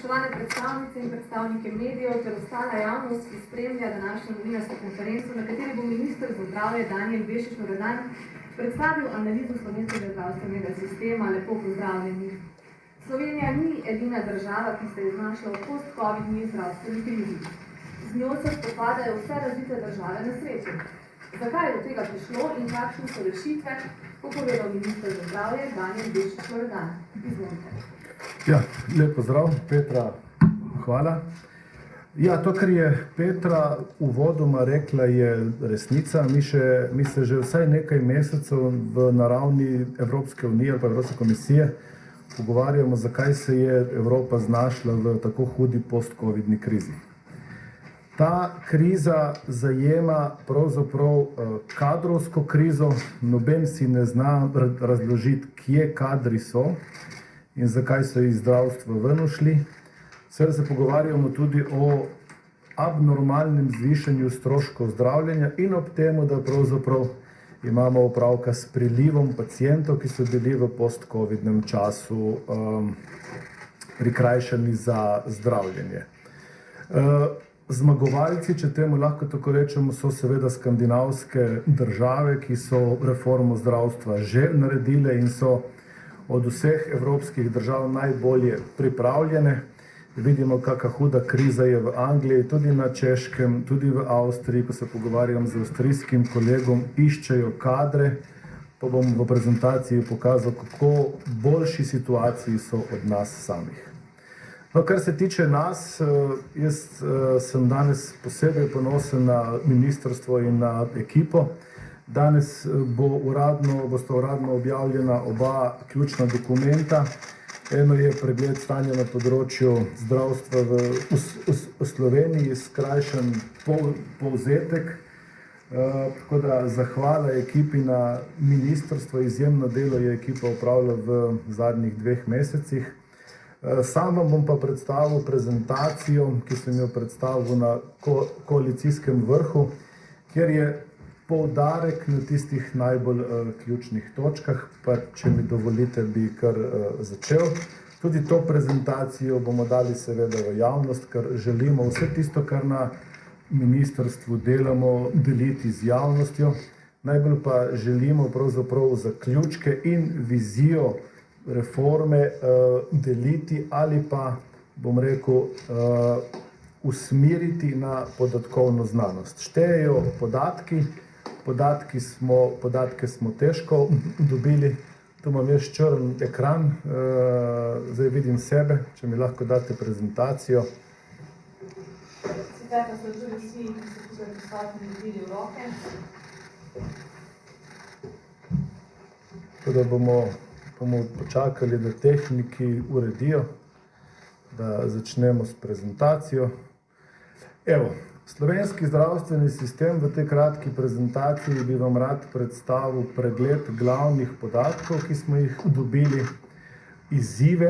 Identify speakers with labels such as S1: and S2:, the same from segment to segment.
S1: Spoštovane predstavnice in predstavnike medijev ter ostala javnost, ki spremlja današnjo novinarsko konferenco, na kateri bo minister za zdravje Danijel Bešič Loredan predstavil analizo slovenskega zdravstvenega sistema. Lepo pozdravljeni. Slovenija ni edina država, ki se je znašla v post-covidni zdravstveni krizi. Z njo se spopadajo vse razvite države na svetu. Zakaj je do tega prišlo in kakšne so rešitve, bo povedal minister za zdravje Danijel Bešič Loredan. Izvolite.
S2: Ja, lep pozdrav, Petra, hvala. Ja, to, kar je Petra uvodoma rekla, je resnica. Mi se že vsaj nekaj mesecev na ravni Evropske unije ali pa Evropske komisije pogovarjamo, zakaj se je Evropa znašla v tako hudi post-covidni krizi. Ta kriza zajema pravzaprav kadrovsko krizo, noben si ne zna razložiti, kje kadri so in zakaj so iz zdravstva ven ušli. Seveda se pogovarjamo tudi o abnormalnem zvišanju stroškov zdravljenja in ob temu, da pravzaprav imamo opravka s prilivom pacientov, ki so bili v post-covidnem času prikrajšani za zdravljenje. Zmagovalci, če temu lahko tako rečemo, so seveda skandinavske države, ki so reformo zdravstva že naredile in so od vseh evropskih držav najbolje pripravljene. Vidimo, kakšna huda kriza je v Angliji, tudi na Češkem, tudi v Avstriji, ko se pogovarjam z avstrijskim kolegom, iščejo kadre, pa bom v prezentaciji pokazal, kako boljši situaciji so od nas samih. No, kar se tiče nas, jaz sem danes posebej ponosen na ministrstvo in na ekipo. Danes bosta uradno objavljena oba ključna dokumenta. Eno je pregled stanja na področju zdravstva v Sloveniji, skrajšan povzetek. Tako da zahvala ekipi na ministrstvo, izjemno delo je ekipa opravila v zadnjih 2 mesecih. Sam vam bom pa predstavil prezentacijo, ki sem jo predstavil na koalicijskem vrhu, kjer je poudarek na tistih najbolj ključnih točkah, pa če mi dovolite, bi kar začel. Tudi to prezentacijo bomo dali seveda v javnost, ker želimo vse tisto, kar na ministrstvu delamo, deliti z javnostjo. Najbolj pa želimo pravzaprav zaključke in vizijo reforme deliti ali pa, bom rekel, usmeriti na podatkovno znanost. Štejejo podatki. Podatke smo težko dobili. Tu imam jaz črn ekran, zdaj vidim sebe, če mi lahko date prezentacijo.
S1: Sicer pa so tudi vsi, ki so tukaj prisotni, dobili v roke.
S2: Tako da bomo počakali, da tehniki uredijo, da začnemo s prezentacijo. Evo. Slovenski zdravstveni sistem, v tej kratki prezentaciji bi vam rad predstavil pregled glavnih podatkov, ki smo jih dobili, izzive,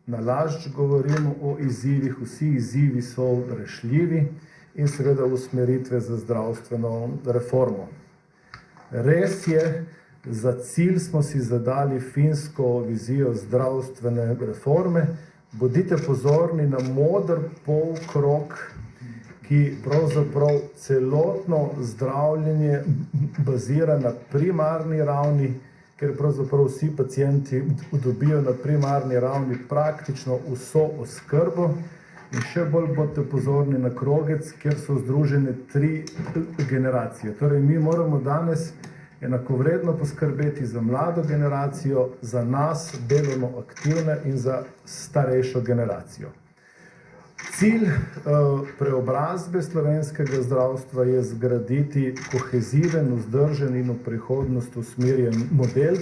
S2: nalašč govorimo o izzivih, vsi izzivi so rešljivi in seveda usmeritve za zdravstveno reformo. Res je, za cilj smo si zadali finsko vizijo zdravstvene reforme. Bodite pozorni na moder polkrog, ki pravzaprav celotno zdravljenje bazira na primarni ravni, ker pravzaprav vsi pacienti dobijo na primarni ravni praktično vso oskrbo. In še bolj bodite pozorni na krogec, kjer so združene 3 generacije. Torej, mi moramo danes enakovredno poskrbeti za mlado generacijo, za nas, delovno aktivne in za starejšo generacijo. Cilj preobrazbe slovenskega zdravstva je zgraditi koheziven, vzdržen in v prihodnost usmerjen model.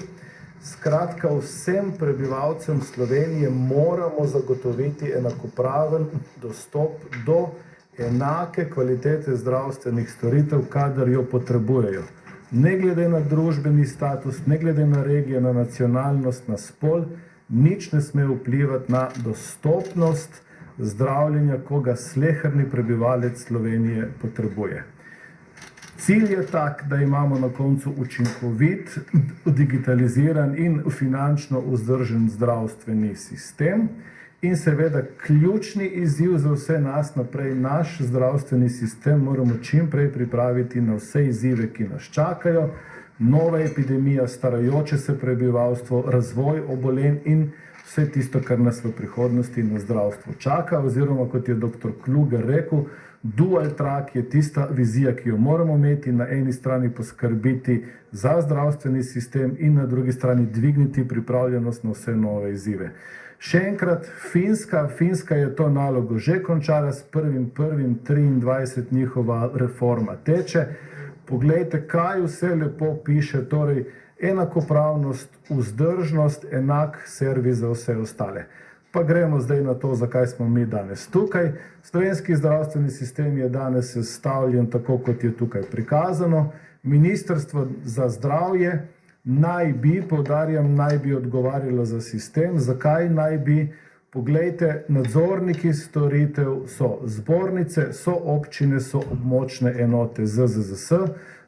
S2: Skratka, vsem prebivalcem Slovenije moramo zagotoviti enakopraven dostop do enake kvalitete zdravstvenih storitev, kadar jo potrebujejo. Ne glede na družbeni status, ne glede na regijo, na nacionalnost, na spol, nič ne sme vplivati na dostopnost zdravljenja, ko ga sleherni prebivalec Slovenije potrebuje. Cilj je tak, da imamo na koncu učinkovit, digitaliziran in finančno vzdržen zdravstveni sistem, in seveda ključni izziv za vse nas naprej, naš zdravstveni sistem moramo čim prej pripraviti na vse izzive, ki nas čakajo, nova epidemija, starajoče se prebivalstvo, razvoj obolenj in vse tisto, kar nas v prihodnosti na zdravstvu čaka, oziroma kot je dr. Kluger rekel, dual track je tista vizija, ki jo moramo imeti, na eni strani poskrbiti za zdravstveni sistem in na drugi strani dvigniti pripravljenost na vse nove izzive. Še enkrat, Finska je to nalogo že končala s 1.1.23 njihova reforma teče. Poglejte, kaj vse lepo piše, torej enakopravnost, vzdržnost, enak servis za vse ostale. Pa gremo zdaj na to, zakaj smo mi danes tukaj. Slovenski zdravstveni sistem je danes sestavljen tako, kot je tukaj prikazano. Ministrstvo za zdravje naj bi, poudarjam, naj bi odgovarjalo za sistem. Zakaj naj bi? Poglejte, nadzorniki storitev so zbornice, so občine, so območne enote ZZZS.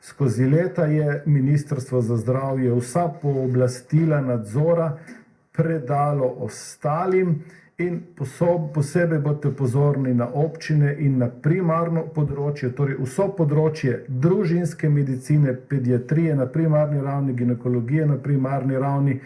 S2: Skozi leta je Ministrstvo za zdravje vsa pooblastila nadzora predalo ostalim in posebej boste pozorni na občine in na primarno področje, torej vso področje družinske medicine, pediatrije na primarni ravni, ginekologije na primarni ravni,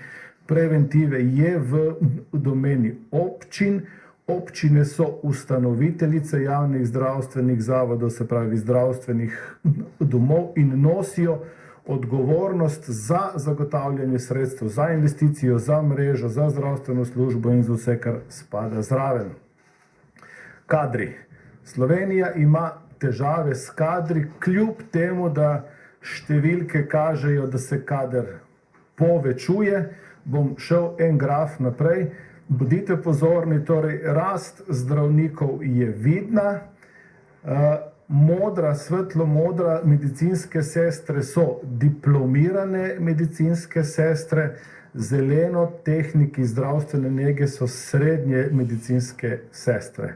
S2: preventive je v domeni občin. Občine so ustanoviteljice javnih zdravstvenih zavodov, se pravi zdravstvenih domov, in nosijo odgovornost za zagotavljanje sredstev, za investicijo, za mrežo, za zdravstveno službo in za vse, kar spada zraven. Kadri. Slovenija ima težave s kadri, kljub temu, da številke kažejo, da se kader povečuje. Bom šel en graf naprej. Bodite pozorni, torej rast zdravnikov je vidna. Modra, svetlo modra medicinske sestre so diplomirane medicinske sestre, zeleno tehniki zdravstvene nege so srednje medicinske sestre.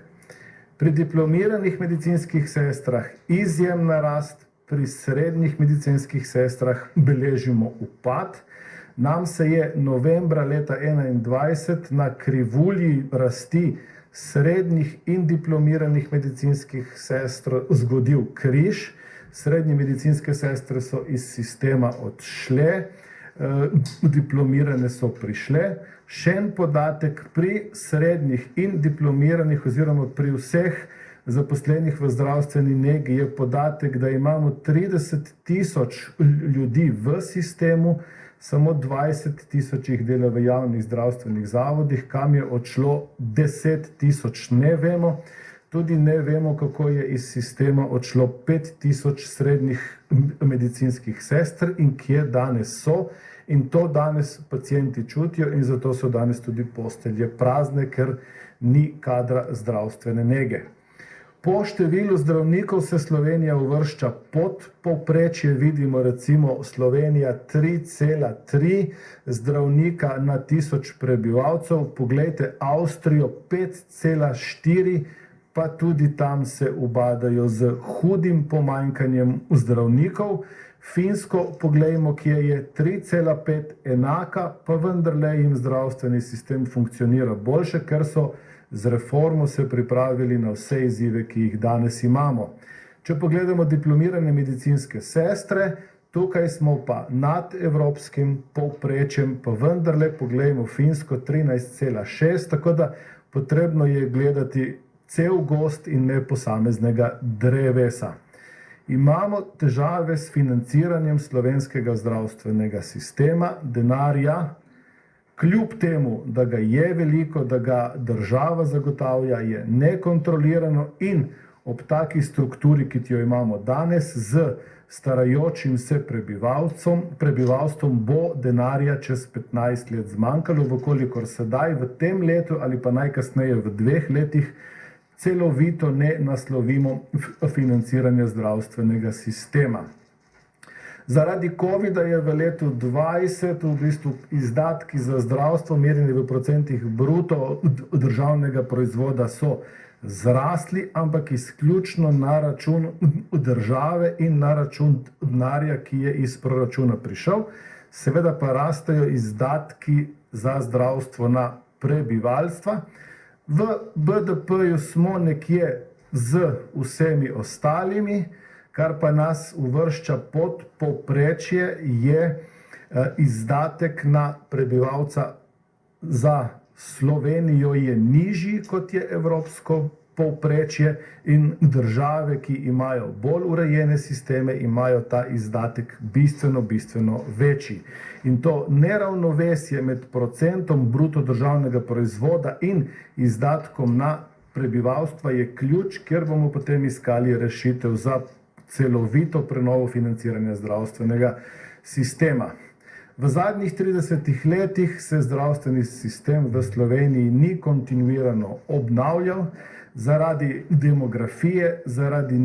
S2: Pri diplomiranih medicinskih sestrah izjemna rast, pri srednjih medicinskih sestrah beležimo upad. Nam se je novembra leta 2021 na krivulji rasti srednjih in diplomiranih medicinskih sestr zgodil križ. Srednje medicinske sestre so iz sistema odšle, diplomirane so prišle. Še en podatek, pri srednjih in diplomiranih oziroma pri vseh zaposlenih v zdravstveni negi je podatek, da imamo 30.000 ljudi v sistemu, samo 20.000 jih dela v javnih zdravstvenih zavodih, kam je odšlo 10.000, ne vemo. Tudi ne vemo, kako je iz sistema odšlo 5.000 srednjih medicinskih sester in kje danes so. In to danes pacienti čutijo in zato so danes tudi postelje prazne, ker ni kadra zdravstvene nege. Po številu zdravnikov se Slovenija uvršča pod povprečje, vidimo recimo Slovenija 3,3 zdravnika na 1000 prebivalcev, poglejte Avstrijo 5,4, pa tudi tam se ubadajo z hudim pomanjkanjem zdravnikov. Finsko poglejmo, kje je 3,5 enaka, pa vendarle jim zdravstveni sistem funkcionira boljše, ker so z reformo se pripravili na vse izzive, ki jih danes imamo. Če pogledamo diplomirane medicinske sestre, tukaj smo pa nad evropskim povprečjem, pa vendarle poglejmo Finsko 13,6, tako da potrebno je gledati cel gozd in ne posameznega drevesa. Imamo težave s financiranjem slovenskega zdravstvenega sistema, denarja, kljub temu, da ga je veliko, da ga država zagotavlja, je nekontrolirano in ob taki strukturi, ki jo imamo danes, z starajočim se prebivalstvom bo denarja čez 15 let zmanjkalo, vkolikor sedaj v tem letu ali pa najkasneje v 2 letih celovito ne naslovimo financiranja zdravstvenega sistema. Zaradi covida je v letu 2020 v bistvu izdatki za zdravstvo, merjeni v procentih bruto državnega proizvoda, so zrasli, ampak izključno na račun države in na račun denarja, ki je iz proračuna prišel. Seveda pa rastejo izdatki za zdravstvo na prebivalstva. V BDP-ju smo nekje z vsemi ostalimi, kar pa nas uvršča pod povprečje, je izdatek na prebivalca za Slovenijo je nižji, kot je evropsko povprečje, in države, ki imajo bolj urejene sisteme, imajo ta izdatek bistveno večji. In to neravnovesje med procentom bruto državnega proizvoda in izdatkom na prebivalstva je ključ, kjer bomo potem iskali rešitev za celovito prenovo financiranja zdravstvenega sistema. V zadnjih 30 letih se zdravstveni sistem v Sloveniji ni kontinuirano obnavljal zaradi demografije, zaradi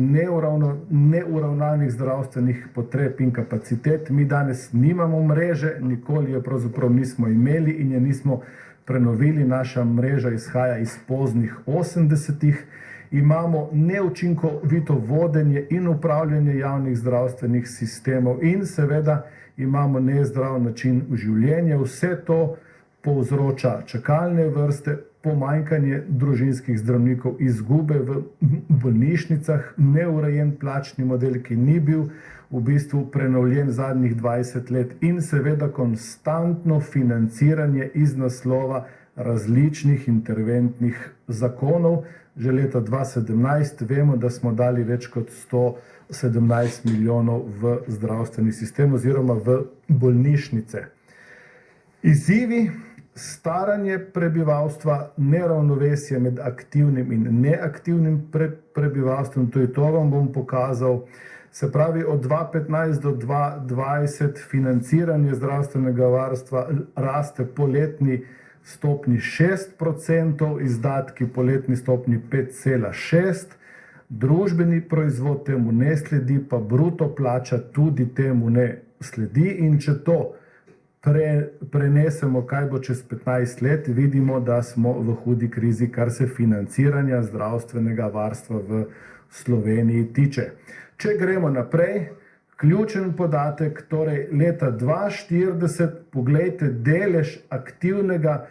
S2: neuravnanih zdravstvenih potreb in kapacitet. Mi danes nimamo mreže, nikoli je pravzaprav nismo imeli in je nismo prenovili. Naša mreža izhaja iz poznih 80-ih. Imamo neučinkovito vodenje in upravljanje javnih zdravstvenih sistemov in seveda imamo nezdrav način življenja. Vse to povzroča čakalne vrste, pomanjkanje družinskih zdravnikov, izgube v bolnišnicah, neurejen plačni model, ki ni bil v bistvu prenovljen zadnjih 20 let, in seveda konstantno financiranje iz naslova različnih interventnih zakonov. Že leta 2017 vemo, da smo dali več kot 117 milijonov v zdravstveni sistem oziroma v bolnišnice. Izzivi: staranje prebivalstva, neravnovesje med aktivnim in neaktivnim prebivalstvom, to vam bom pokazal. Se pravi, od 2015 do 2020 financiranje zdravstvenega varstva raste po letni stopni 6%, izdatki po letni stopni 5,6%, družbeni proizvod temu ne sledi, pa bruto plača tudi temu ne sledi, in če to prenesemo, kaj bo čez 15 let, vidimo, da smo v hudi krizi, kar se financiranja zdravstvenega varstva v Sloveniji tiče. Če gremo naprej, ključen podatek, torej leta 2040, poglejte delež aktivnega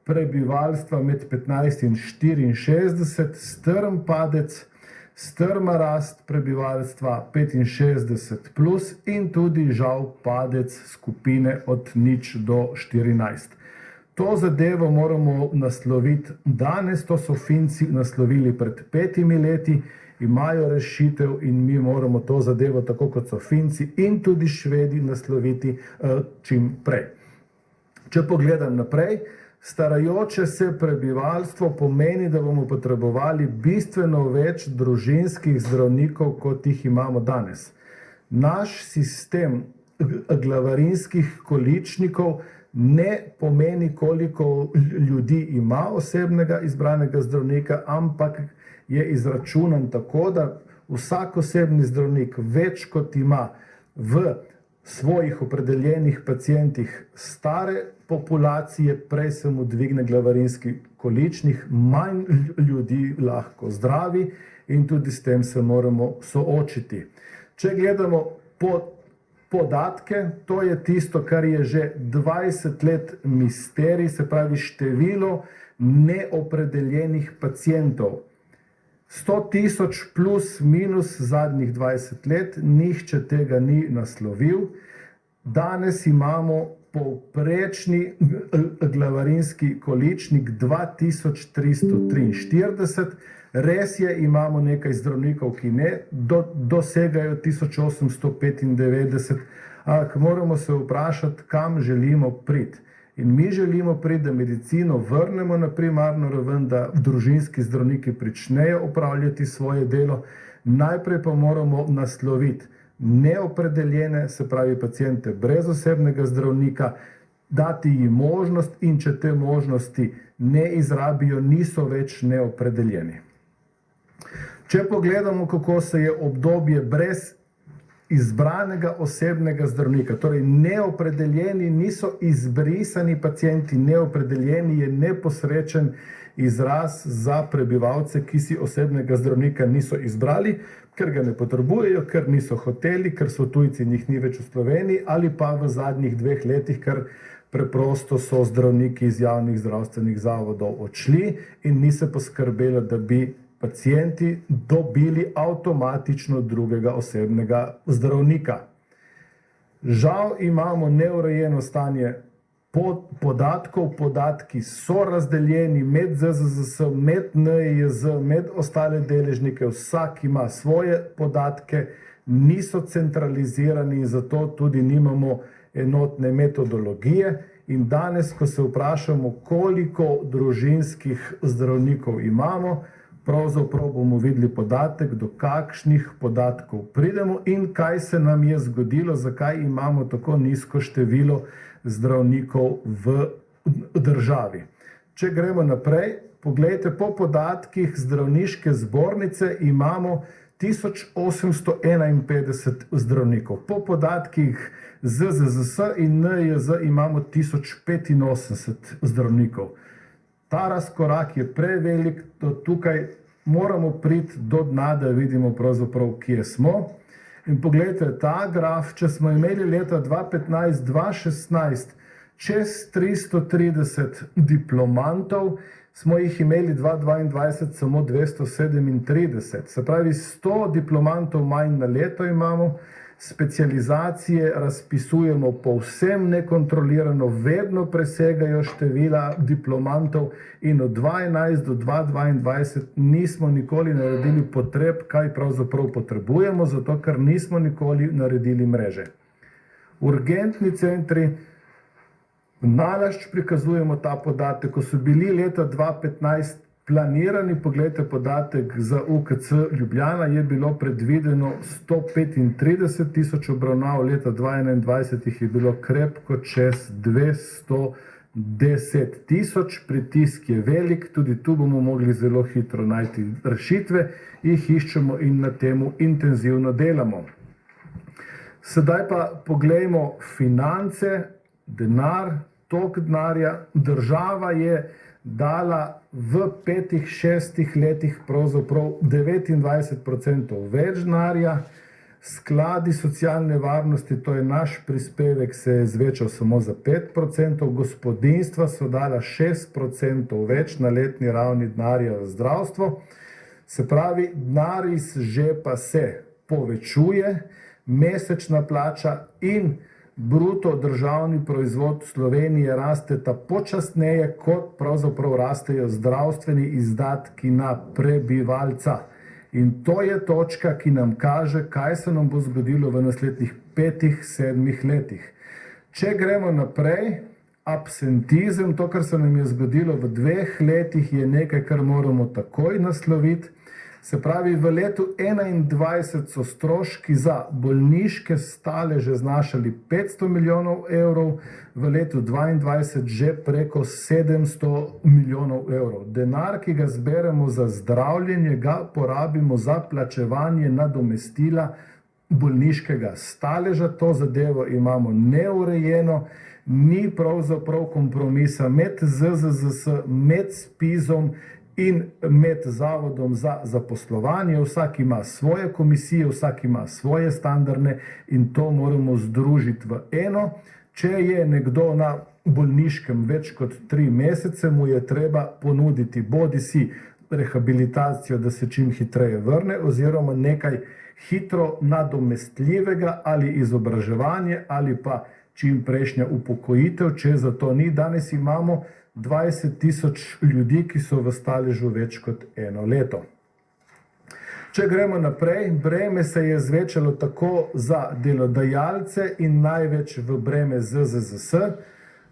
S2: prebivalstva med 15 in 64, strm padec, strma rast prebivalstva 65 plus in tudi žal padec skupine od 0 do 14. To zadevo moramo nasloviti danes, to so Finci naslovili pred 5 leti, imajo rešitev in mi moramo to zadevo, tako kot so Finci in tudi Švedi, nasloviti čim prej. Če pogledam naprej, starajoče se prebivalstvo pomeni, da bomo potrebovali bistveno več družinskih zdravnikov, kot jih imamo danes. Naš sistem glavarinskih količnikov ne pomeni, koliko ljudi ima osebnega izbranega zdravnika, ampak je izračunan tako, da vsak osebni zdravnik več kot ima v svojih opredeljenih pacientih stare populacije, prej se mu dvigne glavarinski količnik, manj ljudi lahko zdravi in tudi s tem se moramo soočiti. Če gledamo podatke, to je tisto, kar je že 20 let misterij, se pravi število neopredeljenih pacientov. 100.000 plus minus zadnjih 20 let, nihče tega ni naslovil. Danes imamo povprečni glavarinski količnik 2343. Res je, imamo nekaj zdravnikov, ki ne dosegajo 1895, ampak moramo se vprašati, kam želimo priti. In mi želimo priti, da medicino vrnemo na primarno raven, da družinski zdravniki pričnejo opravljati svoje delo. Najprej pa moramo nasloviti neopredeljene, se pravi paciente brez osebnega zdravnika, dati jim možnost, in če te možnosti ne izrabijo, niso več neopredeljeni. Če pogledamo, kako se je obdobje brez izbranega osebnega zdravnika, torej neopredeljeni niso izbrisani pacienti, neopredeljeni je neposrečen izraz za prebivalce, ki si osebnega zdravnika niso izbrali, ker ga ne potrebujejo, ker niso hoteli, ker so tujci in jih ni več v Sloveniji, ali pa v zadnjih 2 letih, ker preprosto so zdravniki iz javnih zdravstvenih zavodov odšli in ni se poskrbelo, da bi pacienti dobili avtomatično drugega osebnega zdravnika. Žal imamo neurejeno stanje podatkov, podatki so razdeljeni med ZZZS, med NIJZ, med ostale deležnike, vsak ima svoje podatke, niso centralizirani in zato tudi nimamo enotne metodologije. In danes, ko se vprašamo, koliko družinskih zdravnikov imamo, pravzaprav bomo videli podatek, do kakšnih podatkov pridemo in kaj se nam je zgodilo, zakaj imamo tako nizko število zdravnikov v državi. Če gremo naprej, poglejte, po podatkih zdravniške zbornice imamo 1851 zdravnikov. Po podatkih ZZZS in NIJZ imamo 1085 zdravnikov. Ta razkorak je prevelik, do tukaj moramo priti do dna, da vidimo pravzaprav, kje smo. In poglejte, ta graf, če smo imeli leta 2015-2016 čez 330 diplomantov, smo jih imeli 2022 samo 237. Se pravi, 100 diplomantov manj na leto imamo, specializacije razpisujemo povsem nekontrolirano, vedno presegajo števila diplomantov in od 2011 do 2022 nismo nikoli naredili potreb, kaj pravzaprav potrebujemo, zato ker nismo nikoli naredili mreže. Urgentni centri, nalašč prikazujemo ta podatek, ko so bili leta 2015 planirani, pogledajte podatek za UKC Ljubljana, je bilo predvideno 135 tisoč obravnav, leta 2021 jih je bilo krepko čez 210 tisoč, pritisk je velik, tudi tu bomo mogli zelo hitro najti rešitve, jih iščemo in na temu intenzivno delamo. Sedaj pa poglejmo finance, denar, tok denarja. Država je dala v 5-6 letih pravzaprav 29% več denarja, skladi socialne varnosti, to je naš prispevek, se je zvečal samo za 5%, gospodinjstva so dala 6% več na letni ravni denarja v zdravstvo. Se pravi, denar iz žepa se povečuje, mesečna plača in bruto državni proizvod Slovenije rasteta počasneje, kot pravzaprav rastejo zdravstveni izdatki na prebivalca. In to je točka, ki nam kaže, kaj se nam bo zgodilo v naslednjih 5-7 letih. Če gremo naprej, absentizem, to, kar se nam je zgodilo v 2 letih, je nekaj, kar moramo takoj nasloviti. Se pravi, v letu 2021 so stroški za bolniške staleže znašali 500 milijonov evrov, v letu 2022 že preko 700 milijonov evrov. Denar, ki ga zberemo za zdravljenje, ga porabimo za plačevanje nadomestila bolniškega staleža. To zadevo imamo neurejeno, ni pravzaprav kompromisa med ZZZS, med SPIZ-om in med Zavodom za zaposlovanje. Vsak ima svoje komisije, vsak ima svoje standarde in to moramo združiti v eno. Če je nekdo na bolniškem več kot 3 mesece, mu je treba ponuditi bodisi rehabilitacijo, da se čim hitreje vrne, oziroma nekaj hitro nadomestljivega ali izobraževanje ali pa čim prejšnja upokojitev, če za to ni. Danes imamo 20 tisoč ljudi, ki so v staležu več kot 1 leto. Če gremo naprej, breme se je zvečalo tako za delodajalce in največ v breme ZZZS.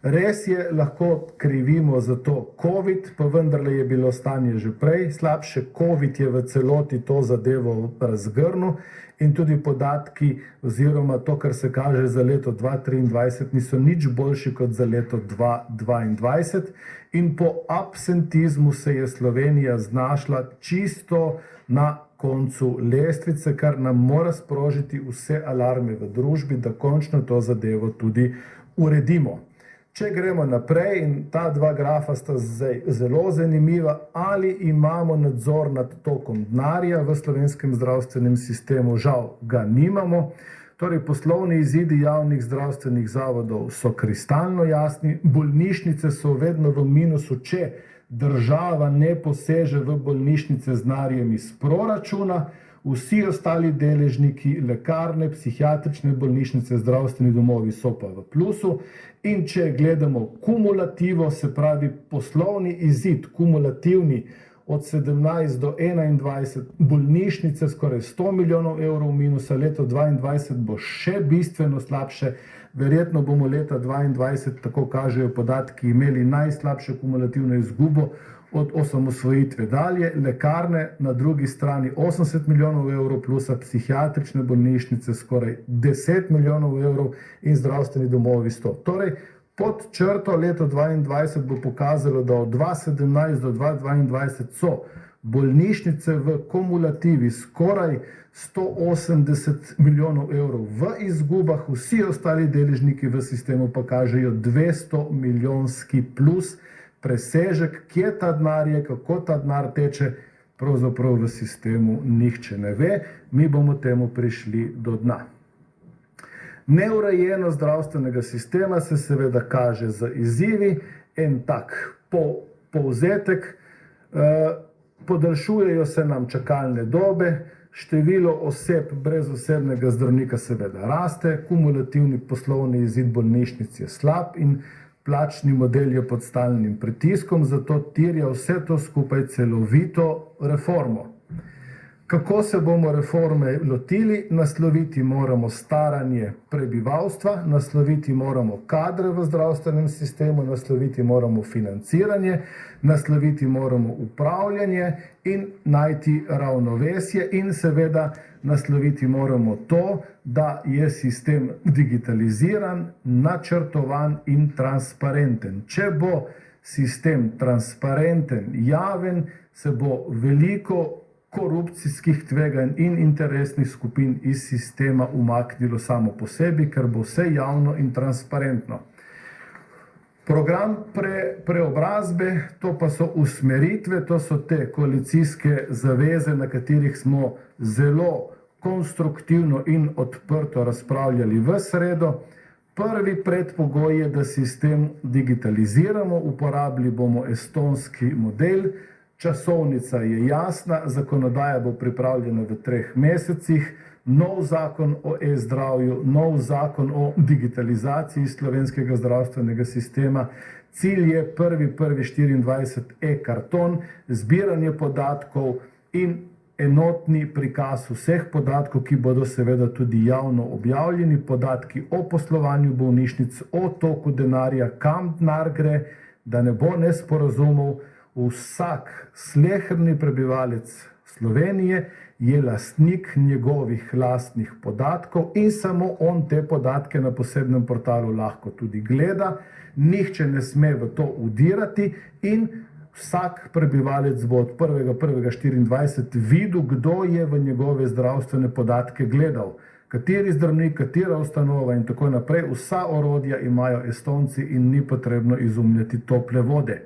S2: Res je, lahko krivimo za to COVID, pa vendarle je bilo stanje že prej slabše. COVID je v celoti to zadevo razgrnil in tudi podatki oziroma to, kar se kaže za leto 2023, niso nič boljši kot za leto 2022. In po absentizmu se je Slovenija znašla čisto na koncu lestvice, kar nam mora sprožiti vse alarme v družbi, da končno to zadevo tudi uredimo. Če gremo naprej, in ta 2 grafa sta zdaj zelo zanimiva, ali imamo nadzor nad tokom denarja v slovenskem zdravstvenem sistemu, žal ga nimamo. Torej, poslovni izidi javnih zdravstvenih zavodov so kristalno jasni, bolnišnice so vedno v minusu, če država ne poseže v bolnišnice z denarjem iz proračuna, vsi ostali deležniki, lekarne, psihiatrične bolnišnice, zdravstveni domovi so pa v plusu. In če gledamo kumulativo, se pravi poslovni izid, kumulativni od 17 do 21, bolnišnice skoraj 100 milijonov evrov minusa, leto 2022 bo še bistveno slabše, verjetno bomo leta 2022, tako kažejo podatki, imeli najslabše kumulativno izgubo od osamosvojitve dalje, lekarne na drugi strani 80 milijonov evrov plusa, psihiatrične bolnišnice skoraj 10 milijonov evrov in zdravstveni domovi 100. Torej, pod črto leto 2022 bo pokazalo, da od 2017 do 2022 so bolnišnice v kumulativi skoraj 180 milijonov evrov v izgubah, vsi ostali deležniki v sistemu pa kažejo 200 milijonski plus presežek. Kje ta denar je, kako ta denar teče, pravzaprav v sistemu nihče ne ve, mi bomo temu prišli do dna. Neurejenost zdravstvenega sistema se seveda kaže z izzivi. En tak povzetek, podaljšujejo se nam čakalne dobe, število oseb brez osebnega zdravnika seveda raste, kumulativni poslovni izid bolnišnic je slab in plačni model je pod stalnim pritiskom, zato terja vse to skupaj celovito reformo. Kako se bomo reforme lotili? Nasloviti moramo staranje prebivalstva, nasloviti moramo kadre v zdravstvenem sistemu, nasloviti moramo financiranje, nasloviti moramo upravljanje in najti ravnovesje in seveda nasloviti moramo to, da je sistem digitaliziran, načrtovan in transparenten. Če bo sistem transparenten, javen, se bo veliko korupcijskih tveganj in interesnih skupin iz sistema umaknilo samo po sebi, ker bo vse javno in transparentno. Program preobrazbe, to pa so usmeritve, to so te koalicijske zaveze, na katerih smo zelo konstruktivno in odprto razpravljali v sredo. Prvi predpogoj je, da sistem digitaliziramo, uporabili bomo estonski model. Časovnica je jasna, zakonodaja bo pripravljena v 3 mesecih, nov zakon o e-zdravju, nov zakon o digitalizaciji slovenskega zdravstvenega sistema. Cilj je 1.1.24 e-karton, zbiranje podatkov in enotni prikaz vseh podatkov, ki bodo seveda tudi javno objavljeni, podatki o poslovanju bolnišnic, o toku denarja, kam denar gre, da ne bo nesporazumov. Vsak sleherni prebivalec Slovenije je lastnik njegovih lastnih podatkov in samo on te podatke na posebnem portalu lahko tudi gleda. Nihče ne sme v to vdirati in vsak prebivalec bo od 1.1.24 videl, kdo je v njegove zdravstvene podatke gledal. Kateri zdravnik, katera ustanova in tako naprej. Vsa orodja imajo Estonci in ni potrebno izumljati tople vode.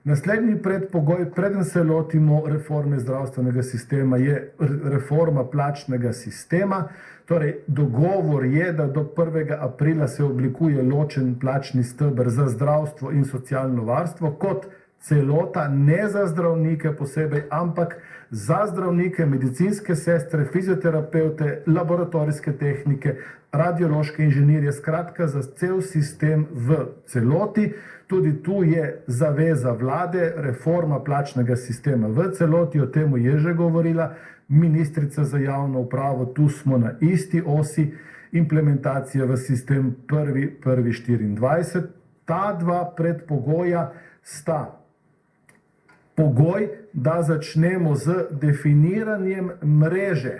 S2: Naslednji predpogoj, preden se lotimo reforme zdravstvenega sistema, je reforma plačnega sistema. Torej, dogovor je, da do 1. aprila se oblikuje ločen plačni steber za zdravstvo in socialno varstvo kot celota, ne za zdravnike posebej, ampak za zdravnike, medicinske sestre, fizioterapevte, laboratorijske tehnike, radiološke inženirje, skratka za cel sistem v celoti. Tudi tu je zaveza vlade, reforma plačnega sistema v celoti, o tem je že govorila ministrica za javno upravo, tu smo na isti osi, implementacija v sistem 1.1.24. Ta dva predpogoja sta pogoj, da začnemo z definiranjem mreže.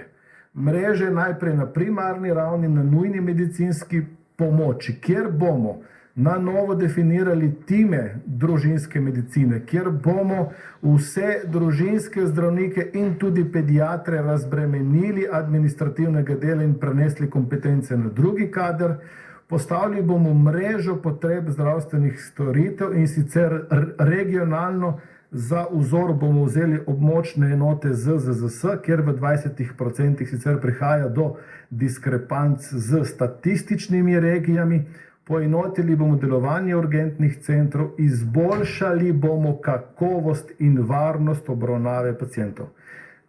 S2: Mreže najprej na primarni ravni, na nujni medicinski pomoči, kjer bomo na novo definirali time družinske medicine, kjer bomo vse družinske zdravnike in tudi pediatre razbremenili administrativnega dela in prenesli kompetence na drugi kader. Postavili bomo mrežo potreb zdravstvenih storitev in sicer regionalno Za vzor bomo vzeli območne enote ZZZS, kjer v 20% sicer prihaja do diskrepanc z statističnimi regijami. Poenotili bomo delovanje urgentnih centrov, izboljšali bomo kakovost in varnost obravnave pacientov.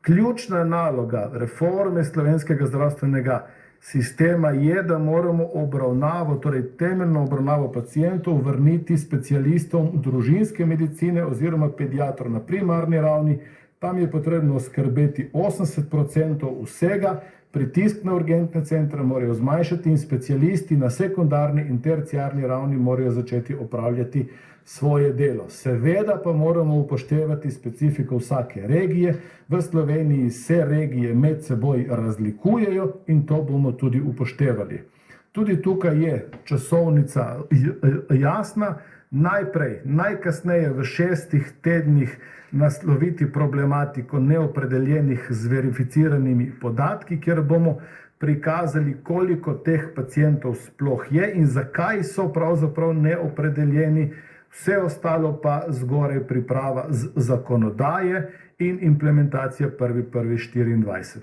S2: Ključna naloga reforme slovenskega zdravstvenega sistema je, da moramo obravnavo, torej temeljno obravnavo pacientov, vrniti specialistom družinske medicine oziroma pediatrom na primarni ravni. Tam je potrebno skrbeti 80% vsega, pritisk na urgentne centre morajo zmanjšati in specialisti na sekundarni in terciarni ravni morajo začeti opravljati svoje delo. Seveda pa moramo upoštevati specifiko vsake regije. V Sloveniji se regije med seboj razlikujejo in to bomo tudi upoštevali. Tudi tukaj je časovnica jasna. Najprej, najkasneje v 6 tednih nasloviti problematiko neopredeljenih z verificiranimi podatki, kjer bomo prikazali, koliko teh pacientov sploh je in zakaj so pravzaprav neopredeljeni. Vse ostalo pa zgoraj priprava zakonodaje in implementacija 1.1.24.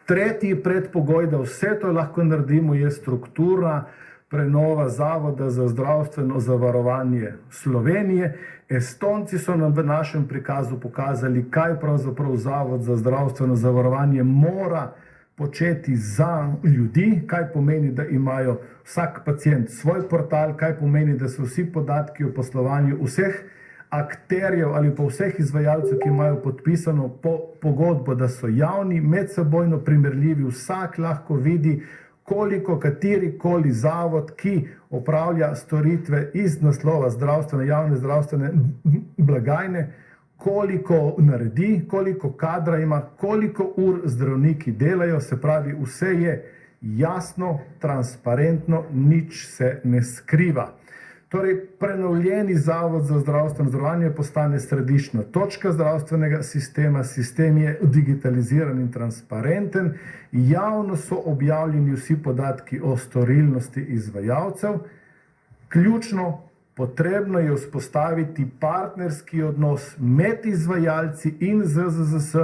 S2: Tretji predpogoj, da vse to lahko naredimo, je strukturna prenova Zavoda za zdravstveno zavarovanje Slovenije. Estonci so nam v našem prikazu pokazali, kaj pravzaprav Zavod za zdravstveno zavarovanje mora početi za ljudi, kaj pomeni, da imajo vsak pacient svoj portal, kaj pomeni, da so vsi podatki o poslovanju vseh akterjev ali pa vseh izvajalcev, ki imajo podpisano pogodbo, da so javni, medsebojno primerljivi, vsak lahko vidi, koliko katerikoli zavod, ki opravlja storitve iz naslova javne zdravstvene blagajne, koliko naredi, koliko kadra ima, koliko ur zdravniki delajo, se pravi, vse je jasno, transparentno, nič se ne skriva. Torej, prenovljeni Zavod za zdravstveno zavarovanje postane središčna točka zdravstvenega sistema, sistem je digitaliziran in transparenten, javno so objavljeni vsi podatki o storilnosti izvajalcev. Ključno, potrebno je vzpostaviti partnerski odnos med izvajalci in ZZZS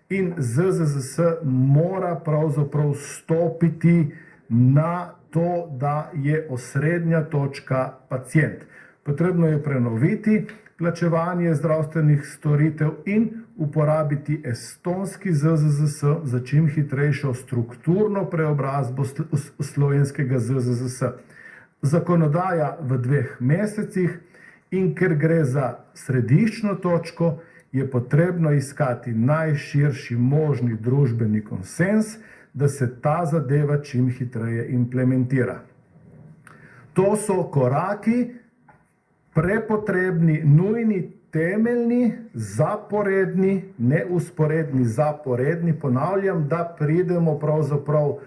S2: in ZZZS mora pravzaprav stopiti na to, da je osrednja točka pacient. Potrebno je prenoviti plačevanje zdravstvenih storitev in uporabiti estonski ZZZS za čim hitrejšo strukturno preobrazbo slovenskega ZZZS. Zakonodaja v 2 mesecih in ker gre za središčno točko, je potrebno iskati najširši možni družbeni konsens, da se ta zadeva čim hitreje implementira. To so koraki, prepotrebni, nujni, temeljni, zaporedni, ne usporedni, zaporedni. Ponavljam, da pridemo pravzaprav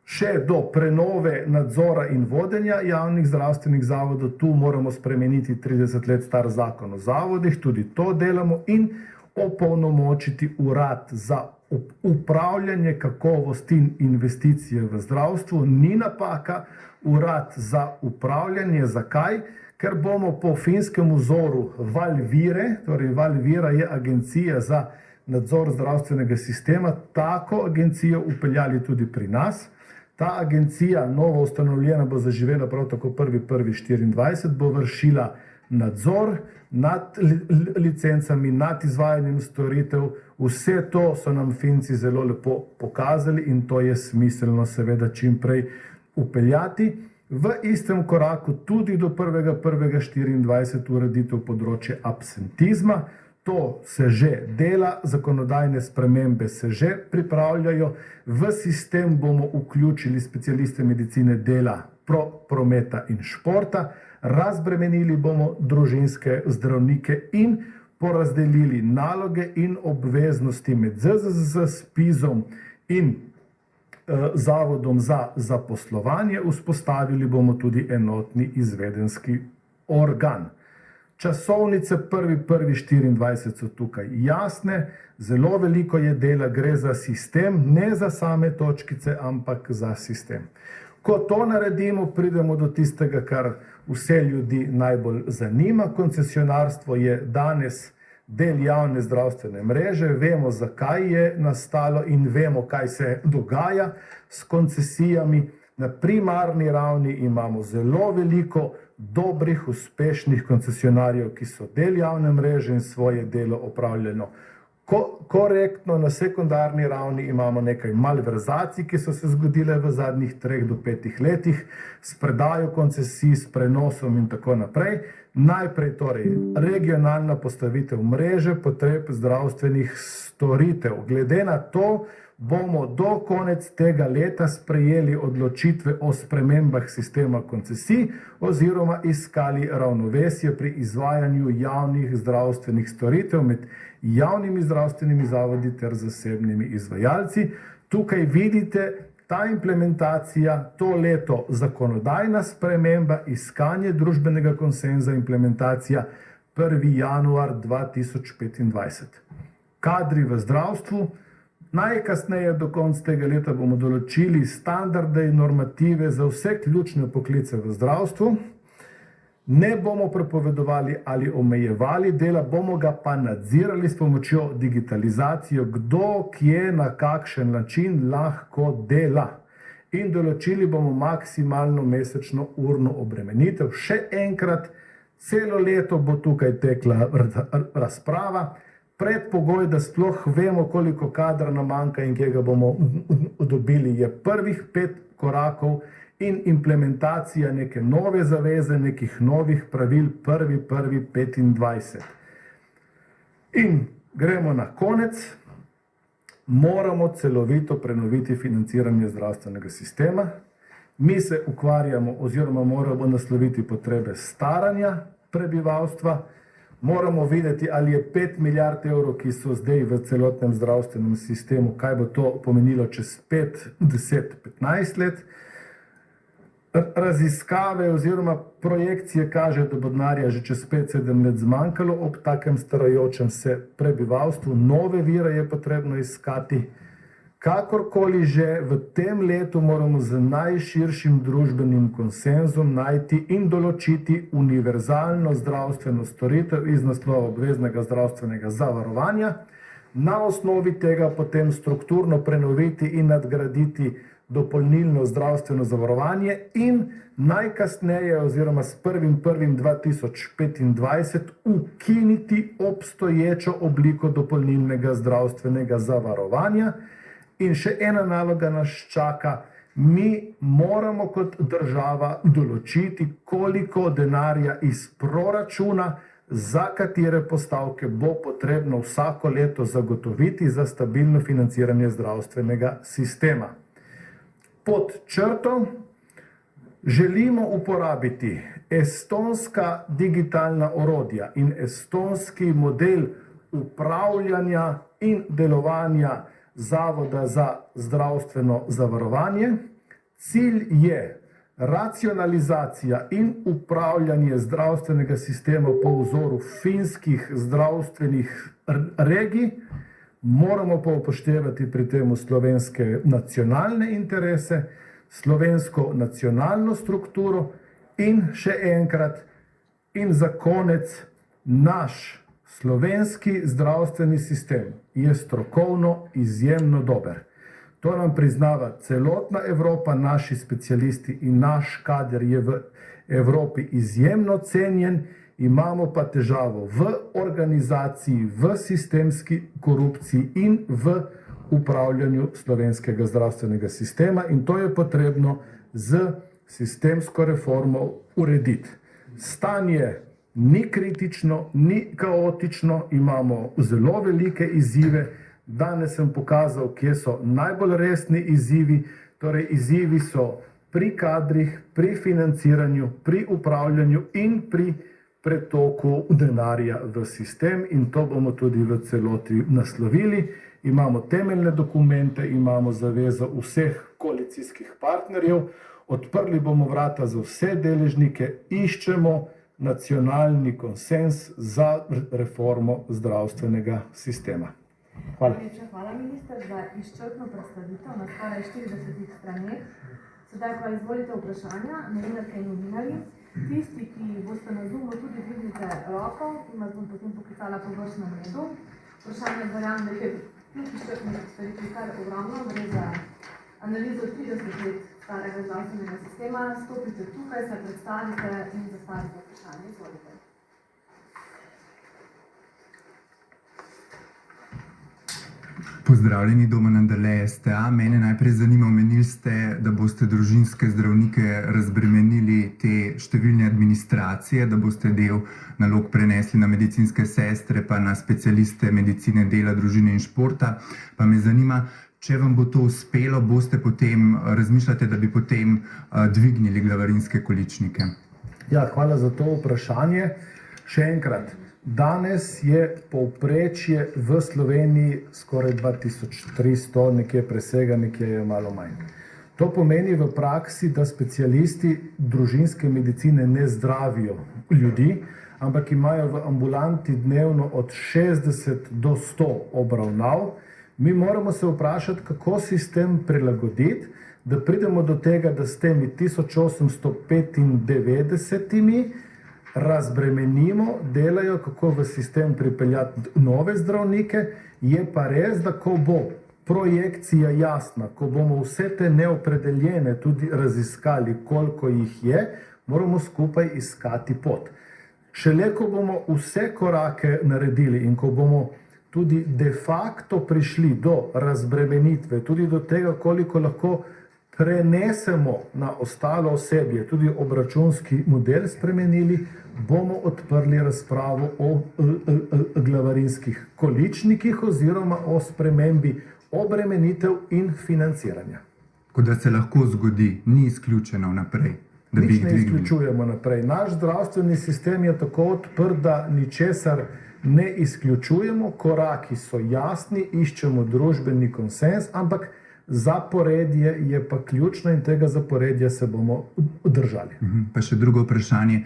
S2: še do prenove nadzora in vodenja javnih zdravstvenih zavodov. Tu moramo spremeniti 30 let star zakon o zavodih, tudi to delamo, in opolnomočiti urad za upravljanje kakovosti in investicije v zdravstvu. Ni napaka, urad za upravljanje. Zakaj? Ker bomo po finskem vzoru Valvire, torej Valvira je agencija za nadzor zdravstvenega sistema, tako agencijo upeljali tudi pri nas. Ta agencija, novo ustanovljena, bo zaživela prav tako 1.1.24, bo vršila nadzor nad licencami, nad izvajanjem storitev. Vse to so nam Finci zelo lepo pokazali in to je smiselno seveda čim prej upeljati. V istem koraku tudi do 1.1.24 ureditev področje absentizma. To se že dela, zakonodajne spremembe se že pripravljajo. V sistem bomo vključili specialiste medicine dela, prometa in športa, razbremenili bomo družinske zdravnike in porazdelili naloge in obveznosti med ZZZS, SPIZ-om in Zavodom za zaposlovanje. Vzpostavili bomo tudi enotni izvedenski organ. Časovnice 1.1.24 so tukaj jasne, zelo veliko je dela, gre za sistem, ne za same točkice, ampak za sistem. Ko to naredimo, pridemo do tistega, kar vse ljudi najbolj zanima. Koncesionarstvo je danes del javne zdravstvene mreže, vemo, zakaj je nastalo in vemo, kaj se dogaja s koncesijami. Na primarni ravni imamo zelo veliko dobrih, uspešnih koncesionarjev, ki so del javne mreže in svoje delo opravljeno korektno. Na sekundarni ravni imamo nekaj malverzacij, ki so se zgodile v zadnjih 3 do 5 letih, s predajo koncesij, s prenosom in tako naprej. Najprej torej regionalna postavitev mreže potreb zdravstvenih storitev. Glede na to bomo do konec tega leta sprejeli odločitve o spremembah sistema koncesij oziroma iskali ravnovesje pri izvajanju javnih zdravstvenih storitev med javnimi zdravstvenimi zavodi ter zasebnimi izvajalci. Tukaj vidite ta implementacija, to leto zakonodajna sprememba, iskanje družbenega konsenza, implementacija 1. januar 2025. Kadri v zdravstvu. Najkasneje do konca tega leta bomo določili standarde in normative za vse ključne poklice v zdravstvu. Ne bomo prepovedovali ali omejevali dela, bomo ga pa nadzirali s pomočjo digitalizacije, kdo, kje, na kakšen način lahko dela. In določili bomo maksimalno mesečno urno obremenitev. Še enkrat, celo leto bo tukaj tekla razprava. Predpogoj, da sploh vemo, koliko kadra nam manjka in kje ga bomo dobili, je prvih 5 korakov in implementacija neke nove zaveze, nekih novih pravil 1.1.25. In gremo na konec. Moramo celovito prenoviti financiranje zdravstvenega sistema. Mi se ukvarjamo oziroma moramo nasloviti potrebe staranja prebivalstva. Moramo videti, ali je 5 milijard evrov, ki so zdaj v celotnem zdravstvenem sistemu, kaj bo to pomenilo čez 5, 10, 15 let. Raziskave oziroma projekcije kažejo, da bo denarja že čez 5-7 let zmanjkalo ob takem starajočem se prebivalstvu. Nove vire je potrebno iskati. Kakorkoli že, v tem letu moramo z najširšim družbenim konsenzom najti in določiti univerzalno zdravstveno storitev iz naslova obveznega zdravstvenega zavarovanja. Na osnovi tega potem strukturno prenoviti in nadgraditi dopolnilno zdravstveno zavarovanje in najkasneje oziroma s 1.1.2025 ukiniti obstoječo obliko dopolnilnega zdravstvenega zavarovanja. In še ena naloga nas čaka. Mi moramo kot država določiti, koliko denarja iz proračuna, za katere postavke bo potrebno vsako leto zagotoviti za stabilno financiranje zdravstvenega sistema. Pod črto želimo uporabiti estonska digitalna orodja in estonski model upravljanja in delovanja Zavoda za zdravstveno zavarovanje. Cilj je racionalizacija in upravljanje zdravstvenega sistema po vzoru finskih zdravstvenih regij. Moramo pa upoštevati pri tem slovenske nacionalne interese, slovensko nacionalno strukturo in še enkrat in za konec naš slovenski zdravstveni sistem je strokovno izjemno dober. To nam priznava celotna Evropa, naši specialisti in naš kader je v Evropi izjemno cenjen. Imamo pa težavo v organizaciji, v sistemski korupciji in v upravljanju slovenskega zdravstvenega sistema in to je potrebno z sistemsko reformo urediti. Stanje ni kritično, ni kaotično, imamo zelo velike izzive. Danes sem pokazal, kje so najbolj resni izzivi. Torej, izzivi so pri kadrih, pri financiranju, pri upravljanju in pri pretoku denarja v sistem in to bomo tudi v celoti naslovili. Imamo temeljne dokumente, imamo zavezo vseh koalicijskih partnerjev, odprli bomo vrata za vse deležnike, iščemo nacionalni konsens za reformo zdravstvenega sistema. Hvala.
S1: Hvala, minister, za izčrpno predstavitev na skoraj 40 straneh. Sedaj pa izvolite vprašanja, novinarke in novinarji. Tisti, ki boste na Zoomu, tudi dvignite roko in vas bom potem poklicala po vrstnem redu. Vprašanje verjamem, da je nekaj stvari kar ogromno, gre za analizo 30 let starega zdravstvenega sistema. Stopite tukaj, se predstavite in zastavite vprašanje. Izvolite.
S3: Pozdravljeni, Domen Anderle, STA. Mene najprej zanima, omenili ste, da boste družinske zdravnike razbremenili te številne administracije, da boste del nalog prenesli na medicinske sestre, pa na specialiste medicine, dela, družine in športa. Pa me zanima, če vam bo to uspelo, boste potem razmišljate, da bi potem dvignili glavarinske količnike?
S2: Ja, hvala za to vprašanje. Še enkrat. Danes je povprečje v Sloveniji skoraj 2300, nekje presega, nekje je malo manj. To pomeni v praksi, da specialisti družinske medicine ne zdravijo ljudi, ampak imajo v ambulanti dnevno od 60 do 100 obravnav. Mi moramo se vprašati, kako sistem prilagoditi, da pridemo do tega, da s temi 1895 razbremenimo, delajo, kako v sistem pripeljati nove zdravnike. Je pa res, da ko bo projekcija jasna, ko bomo vse te neopredeljene tudi raziskali, koliko jih je, moramo skupaj iskati pot. Šele ko bomo vse korake naredili in ko bomo tudi de facto prišli do razbremenitve, tudi do tega, koliko lahko prenesemo na ostalo osebje, tudi obračunski model spremenili, bomo odprli razpravo o glavarinskih količnikih oziroma o spremembi obremenitev in financiranja.
S3: Kot da se lahko zgodi, ni izključeno naprej.
S2: Nič ne izključujemo naprej. Naš zdravstveni sistem je tako odprt, da ničesar ne izključujemo, koraki so jasni, iščemo družbeni konsens, ampak zaporedje je pa ključno in tega zaporedja se bomo držali.
S3: Pa še drugo vprašanje.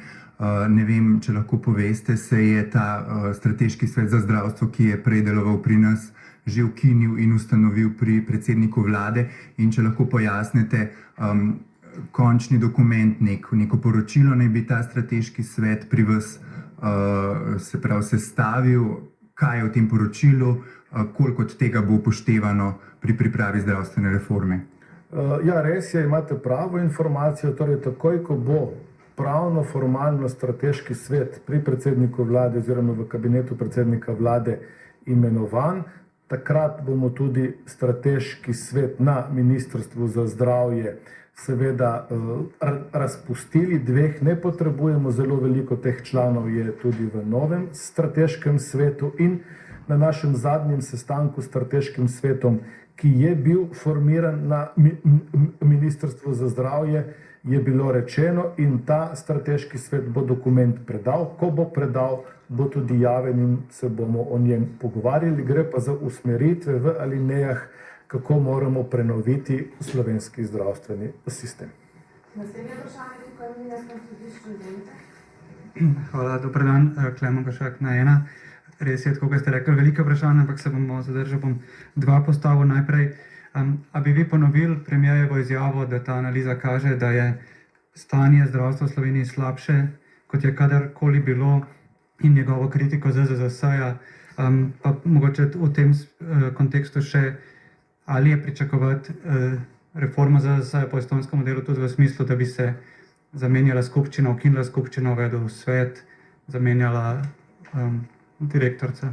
S3: Ne vem, če lahko poveste, se je ta strateški svet za zdravstvo, ki je prej deloval pri nas, že ukinil in ustanovil pri predsedniku vlade, in če lahko pojasnite, končni dokument, neko poročilo naj bi ta strateški svet pri vas se pravi sestavil, kaj je v tem poročilu, koliko od tega bo upoštevano pri pripravi zdravstvene reforme?
S2: Ja, res je, imate pravo informacijo, torej takoj, ko bo pravno formalno strateški svet pri predsedniku vlade oziroma v kabinetu predsednika vlade imenovan, takrat bomo tudi strateški svet na Ministrstvu za zdravje seveda razpustili, dveh ne potrebujemo, zelo veliko teh članov je tudi v novem strateškem svetu in na našem zadnjem sestanku s strateškim svetom, ki je bil formiran na Ministrstvu za zdravje, je bilo rečeno in ta strateški svet bo dokument predal. Ko bo predal, bo tudi javen in se bomo o njem pogovarjali. Gre pa za usmeritve v alinejah, kako moramo prenoviti slovenski zdravstveni sistem.
S1: Naslednje vprašanje tukaj v Ministrskem središču, izvolite.
S4: Hvala, dober dan, Klemen Košak na ena. Res je, tako kot ste rekli, veliko vprašanje, ampak se bomo zadržal, bom dva postavil najprej. A bi vi ponovili premierjevo izjavo, da ta analiza kaže, da je stanje zdravstva v Sloveniji slabše, kot je kadarkoli bilo, in njegovo kritiko ZZZS-ja, pa mogoče v tem kontekstu še, ali je pričakovati reformo ZZZS-ja po estonskem modelu tudi v smislu, da bi se zamenjala skupščina, ukinila skupščino, uvedel svet, zamenjala direktorica?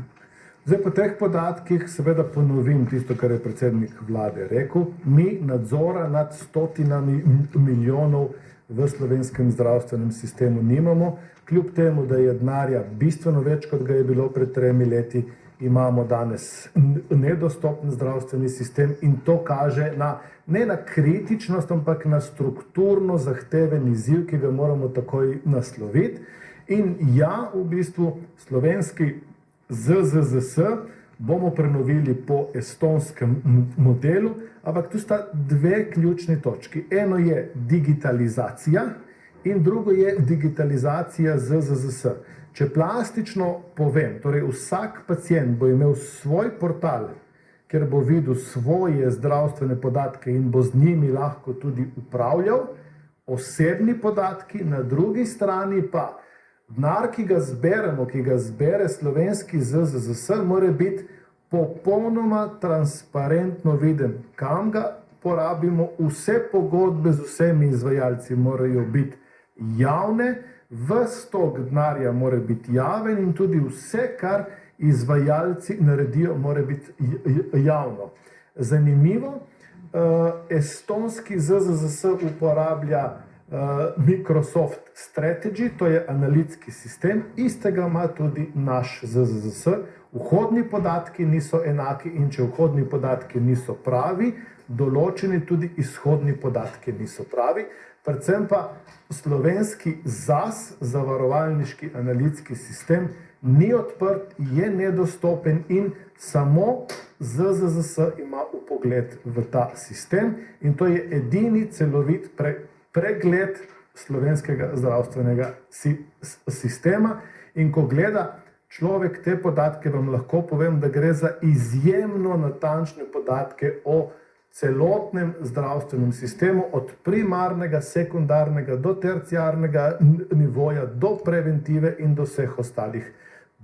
S2: Zdaj, po teh podatkih seveda ponovim tisto, kar je predsednik vlade rekel. Mi nadzora nad stotinami milijonov v slovenskem zdravstvenem sistemu nimamo. Kljub temu, da je denarja bistveno več, kot ga je bilo pred 3 leti, imamo danes nedostopen zdravstveni sistem in to kaže ne na kritičnost, ampak na strukturno zahteven izziv, ki ga moramo takoj nasloviti. In ja, v bistvu slovenski ZZZS bomo prenovili po estonskem modelu, ampak tu sta dve ključni točki. Eno je digitalizacija in drugo je digitalizacija ZZZS. Če plastično povem, torej vsak pacient bo imel svoj portal, kjer bo videl svoje zdravstvene podatke in bo z njimi lahko tudi upravljal, osebni podatki, na drugi strani pa denar, ki ga zberemo, ki ga zbere slovenski ZZZS, mora biti popolnoma transparentno viden, kam ga porabimo, vse pogodbe z vsemi izvajalci morajo biti javne, ves tok denarja mora biti javen in tudi vse, kar izvajalci naredijo, mora biti javno. Zanimivo, estonski ZZZS uporablja Microsoft Strategy, to je analitski sistem, istega ima tudi naš ZZZS. Vhodni podatki niso enaki in če vhodni podatki niso pravi, določeni tudi izhodni podatki niso pravi. Predvsem pa slovenski ZAS, zavarovalniški analitski sistem, ni odprt, je nedostopen in samo ZZZS ima vpogled v ta sistem in to je edini celovit pregled slovenskega zdravstvenega sistema. In ko gleda človek te podatke, vam lahko povem, da gre za izjemno natančne podatke o celotnem zdravstvenem sistemu, od primarnega, sekundarnega do terciarnega nivoja, do preventive in do vseh ostalih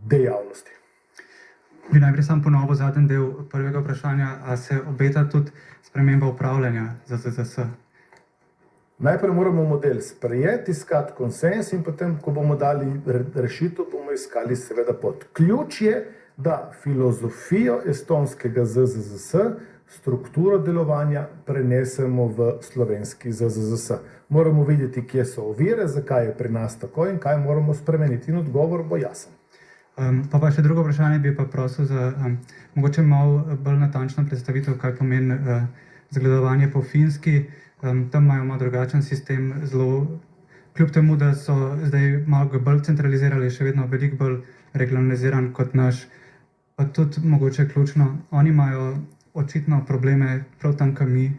S2: dejavnosti.
S4: Bi najprej sam ponovil zadnji del prvega vprašanja, a se obeta tudi sprememba upravljanja ZZZS?
S2: Najprej moramo model sprejeti, iskati konsens in potem, ko bomo dali rešitev, bomo iskali seveda pot. Ključ je, da filozofijo estonskega ZZZS, strukturo delovanja prenesemo v slovenski ZZZS. Moramo videti, kje so ovire, zakaj je pri nas tako in kaj moramo spremeniti. In odgovor bo jasen.
S4: Pa še drugo vprašanje bi pa prosil za mogoče malo bolj natančno predstavitev, kaj pomeni zgledovanje po Finski. Tam imajo malo drugačen sistem, zelo, kljub temu, da so zdaj malo bolj centralizirali, še vedno veliko bolj regionaliziran kot naš. Pa tudi mogoče ključno, oni imajo očitno probleme prav tam, kot mi,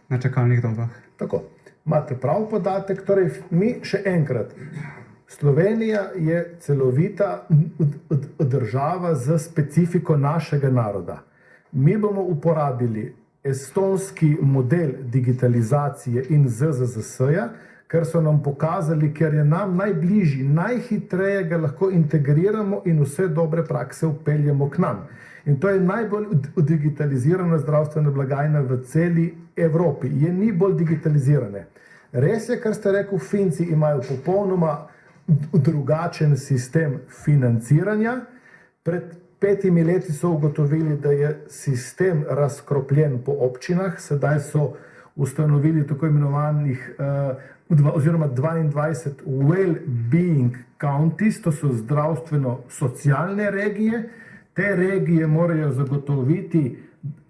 S4: na čakalnih dobah.
S2: Tako, imate prav podatek, torej mi še enkrat. Slovenija je celovita država z specifiko našega naroda. Mi bomo uporabili estonski model digitalizacije in ZZZS-ja, ker so nam pokazali, ker je nam najbližji, najhitreje ga lahko integriramo in vse dobre prakse vpeljemo k nam. In to je najbolj digitalizirana zdravstvena blagajna v celi Evropi. Je ni bolj digitalizirane. Res je, kar ste rekel, Finci imajo popolnoma drugačen sistem financiranja. Pred 5 leti so ugotovili, da je sistem razkropljen po občinah, sedaj so ustanovili tako imenovanih oziroma 22 well-being counties, to so zdravstveno-socialne regije. Te regije morajo zagotoviti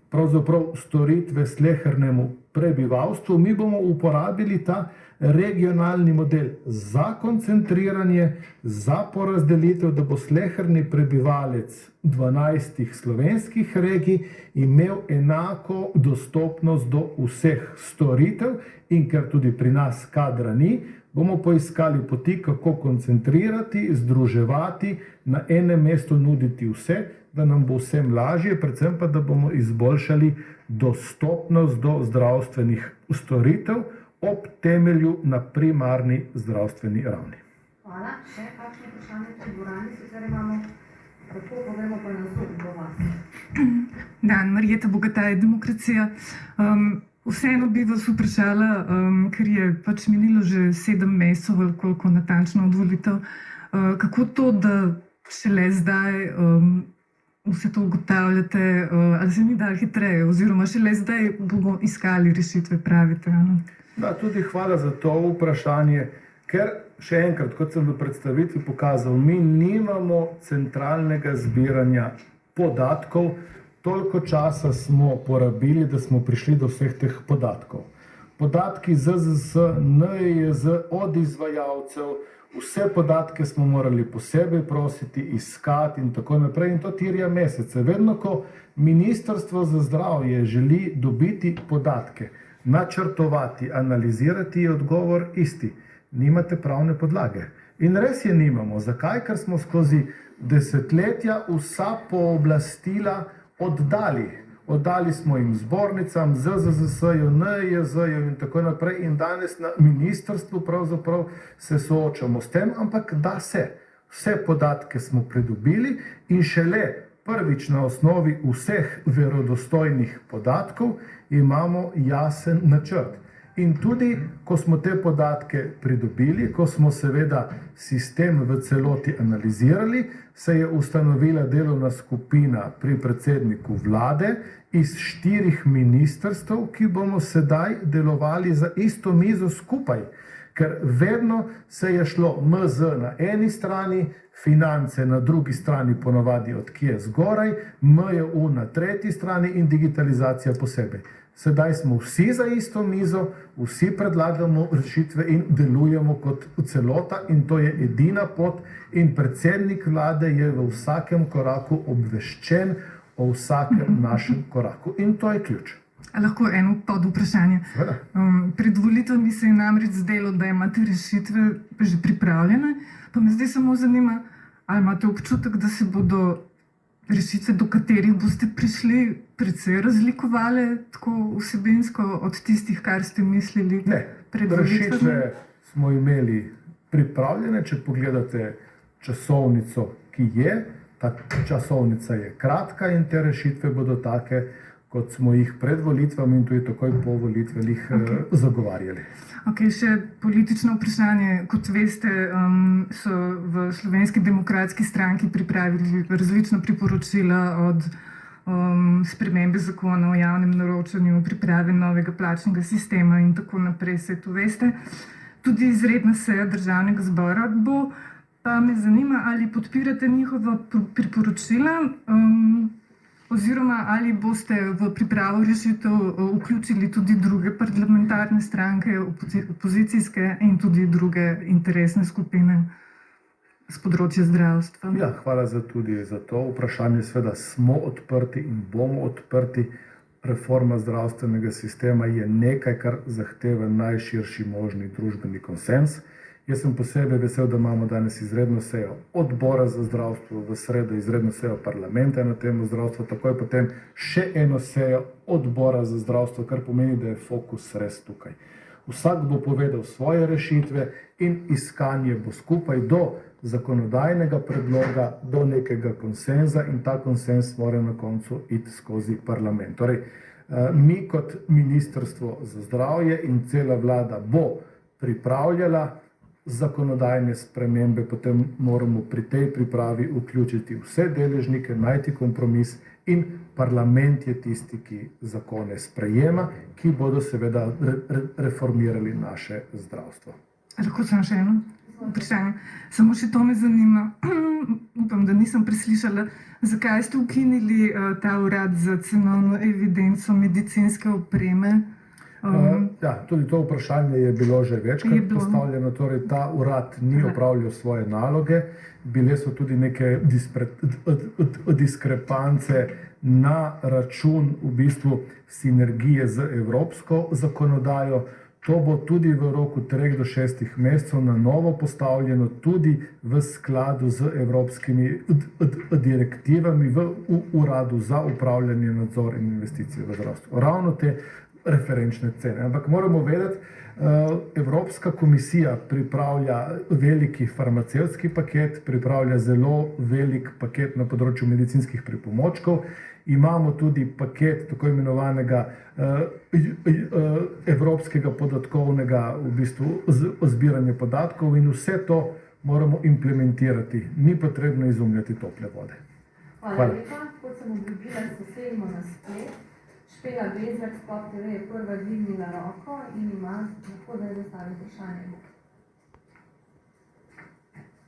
S2: pravzaprav storitve slehernemu prebivalstvu. Mi bomo uporabili ta regionalni model za koncentriranje, za porazdelitev, da bo sleherni prebivalec 12 slovenskih regij imel enako dostopnost do vseh storitev in ker tudi pri nas kadra ni, bomo poiskali poti, kako koncentrirati, združevati, na enem mestu nuditi vse, da nam bo vsem lažje, predvsem pa, da bomo izboljšali dostopnost do zdravstvenih storitev ob temelju na primarni zdravstveni ravni.
S1: Hvala. Še kakšno vprašanje v dvorani? Sicer imamo, lahko povemo pa nazor do vas.
S5: Dan, Marjeta Bogataj, Demokracija. Vseeno bi vas vprašala, ker je pač minilo že 7 mesecev, ali koliko natančno od volitev, kako to, da šele zdaj vse to ugotavljate, ali se ni dalo hitreje, oziroma šele zdaj bomo iskali rešitve, pravite?
S2: Da, tudi hvala za to vprašanje, ker še enkrat, kot sem v predstavitvi pokazal, mi nimamo centralnega zbiranja podatkov. Toliko časa smo porabili, da smo prišli do vseh teh podatkov. Podatki ZZZS, NIJZ, od izvajalcev, vse podatke smo morali posebej prositi, iskati in tako naprej, in to terja mesece. Vedno, ko Ministrstvo za zdravje želi dobiti podatke, načrtovati, analizirati, je odgovor isti. Nimate pravne podlage. In res je nimamo. Zakaj? Ker smo skozi desetletja vsa pooblastila oddali. oddali smo jim zbornicam, ZZZS-ju, NIJZ-ju in tako naprej in danes na ministrstvu pravzaprav se soočamo s tem, ampak da se. Vse podatke smo pridobili in šele prvič na osnovi vseh verodostojnih podatkov imamo jasen načrt. In tudi, ko smo te podatke pridobili, ko smo seveda sistem v celoti analizirali, se je ustanovila delovna skupina pri predsedniku vlade iz 4 ministrstev, ki bomo sedaj delovali za isto mizo skupaj. Ker vedno se je šlo MZ na eni strani, finance na drugi strani ponovadi od kje zgoraj, MJU na tretji strani in digitalizacija posebej. Sedaj smo vsi za isto mizo, vsi predlagamo rešitve in delujemo kot celota in to je edina pot in predsednik vlade je v vsakem koraku obveščen o vsakem našem koraku in to je ključ.
S5: A lahko eno pod vprašanje. Pred volitvami se je namreč zdelo, da imate rešitve že pripravljene, pa me zdaj samo zanima, ali imate občutek, da se bodo rešitve, do katerih boste prišli, precej razlikovale tako vsebinsko od tistih, kar ste mislili pred volitvami?
S2: Rešitve smo imeli pripravljene, če pogledate časovnico, ki je, ta časovnica je kratka in te rešitve bodo take, kot smo jih pred volitvami in tudi takoj po volitvah zagovarjali.
S5: Ok, še politično vprašanje. Kot veste, so v Slovenski demokratski stranki pripravili različna priporočila od spremembe zakona o javnem naročanju, priprave novega plačnega sistema in tako naprej, se to veste. Tudi izredna seja Državnega zbora bo, pa me zanima, ali podpirate njihova priporočila, oziroma ali boste v pripravo rešitev vključili tudi druge parlamentarne stranke, opozicijske in tudi druge interesne skupine z področja zdravstva.
S2: Ja, hvala tudi za to vprašanje. Seveda smo odprti in bomo odprti. Reforma zdravstvenega sistema je nekaj, kar zahteva najširši možni družbeni konsens. Jaz sem posebej vesel, da imamo danes izredno sejo odbora za zdravstvo, v sredo izredno sejo parlamenta na temo zdravstva, takoj potem še eno sejo odbora za zdravstvo, kar pomeni, da je fokus res tukaj. Vsak bo povedal svoje rešitve in iskanje bo skupaj do zakonodajnega predloga, do nekega konsenza in ta konsens mora na koncu iti skozi parlament. Torej, mi kot Ministrstvo za zdravje in cela vlada bo pripravljala zakonodajne spremembe, potem moramo pri tej pripravi vključiti vse deležnike, najti kompromis in parlament je tisti, ki zakone sprejema, ki bodo seveda reformirali naše zdravstvo.
S5: Lahko sem še eno vprašanje? Samo še to me zanima. Upam, da nisem preslišala, zakaj ste ukinili ta urad za cenovno evidenco medicinske opreme?
S2: Ja, tudi to vprašanje je bilo že večkrat postavljeno, torej ta urad ni opravljal svoje naloge, bile so tudi neke diskrepance na račun v bistvu sinergije z evropsko zakonodajo. To bo tudi v roku 3 do 6 mesecev na novo postavljeno tudi v skladu z evropskimi direktivami v uradu za upravljanje, nadzor in investicije v zdravstvo. Ravno te referenčne cene. Ampak moramo vedeti, Evropska komisija pripravlja veliki farmacevtski paket, pripravlja zelo velik paket na področju medicinskih pripomočkov. Imamo tudi paket tako imenovanega evropskega podatkovnega v bistvu zbiranja podatkov in vse to moramo implementirati. Ni potrebno izumljati tople vode.
S1: Hvala lepa. Kot sem obljubila, se selimo na splet. Špela Bezjak, Spot TV je prva dvignila roko in ima lahko da je zastavila vprašanje.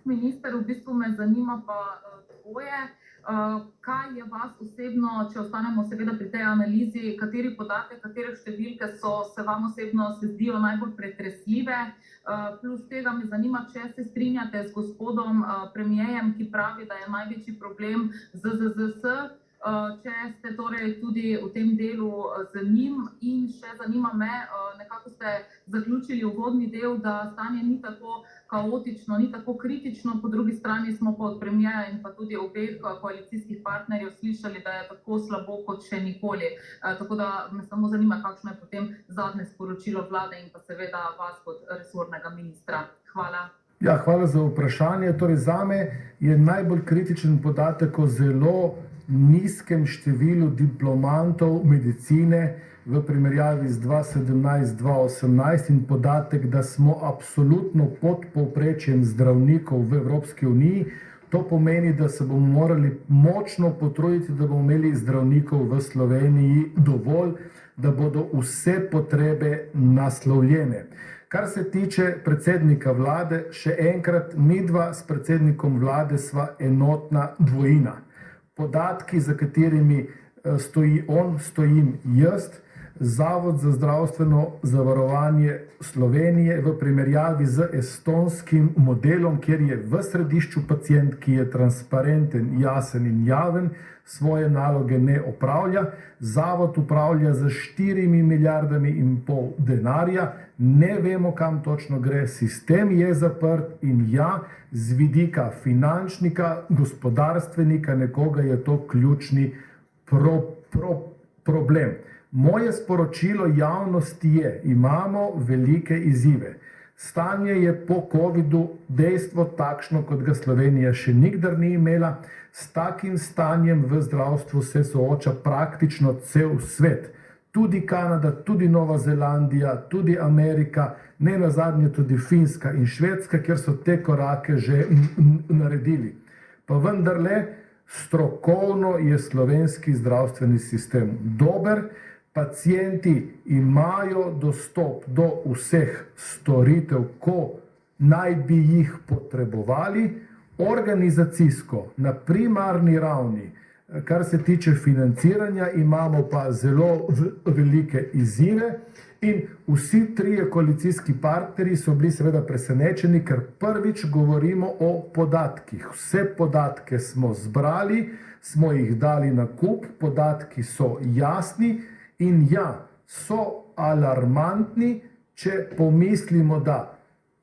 S6: Minister, v bistvu me zanima pa tvoje. Kaj je vas osebno, če ostanemo seveda pri tej analizi, kateri podatek, katere številke se vam osebno se zdijo najbolj pretresljive? Plus tega me zanima, če se strinjate z gospodom premierjem, ki pravi, da je največji problem ZZZS, če ste torej tudi v tem delu z njim in še zanima me, nekako ste zaključili uvodni del, da stanje ni tako kaotično, ni tako kritično, po drugi strani smo pa od premierja in pa tudi obeh koalicijskih partnerjev slišali, da je tako slabo kot še nikoli. Tako da me samo zanima, kakšno je potem zadnje sporočilo vlade in pa seveda vas kot resornega ministra. Hvala.
S2: Ja, hvala za vprašanje. Torej, zame je najbolj kritičen podatek o zelo nizkem številu diplomantov medicine v primerjavi z 2017-2018 in podatek, da smo absolutno pod povprečjem zdravnikov v Evropski uniji. To pomeni, da se bomo morali močno potruditi, da bomo imeli zdravnikov v Sloveniji dovolj, da bodo vse potrebe naslovljene. Kar se tiče predsednika vlade, še enkrat, midva s predsednikom vlade sva enotna dvojina. Podatki, za katerimi stoji on, stojim jaz, Zavod za zdravstveno zavarovanje Slovenije v primerjavi z estonskim modelom, kjer je v središču pacient, ki je transparenten, jasen in javen, svoje naloge ne opravlja. Zavod upravlja z 4,5 milijarde denarja, ne vemo, kam točno gre, sistem je zaprt in ja, z vidika finančnika, gospodarstvenika, nekoga je to ključni problem. Moje sporočilo javnosti je, imamo velike izzive. Stanje je po covidu dejstvo takšno, kot ga Slovenija še nikdar ni imela. S takim stanjem v zdravstvu se sooča praktično cel svet. Tudi Kanada, tudi Nova Zelandija, tudi Amerika, ne nazadnje tudi Finska in Švedska, kjer so te korake že naredili. Pa vendarle, strokovno je slovenski zdravstveni sistem dober. Pacienti imajo dostop do vseh storitev, ko naj bi jih potrebovali. Organizacijsko, na primarni ravni, kar se tiče financiranja, imamo pa zelo velike izzive in vsi trije koalicijski partnerji so bili seveda presenečeni, ker prvič govorimo o podatkih. Vse podatke smo zbrali, smo jih dali na kup, podatki so jasni. In ja, so alarmantni, če pomislimo, da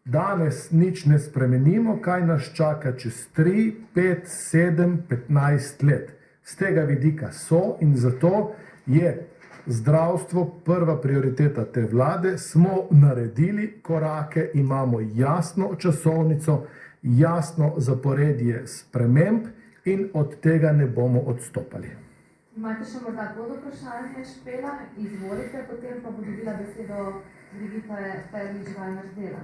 S2: danes nič ne spremenimo, kaj nas čaka čez 3, 5, 7, 15 let. Z tega vidika so in zato je zdravstvo prva prioriteta te vlade. Smo naredili korake, imamo jasno časovnico, jasno zaporedje sprememb in od tega ne bomo odstopali.
S1: Imate še morda pod vprašanje, Špela? Izvolite, potem pa bo dobila besedo Brigitta Perlič-Vajner-Zdela.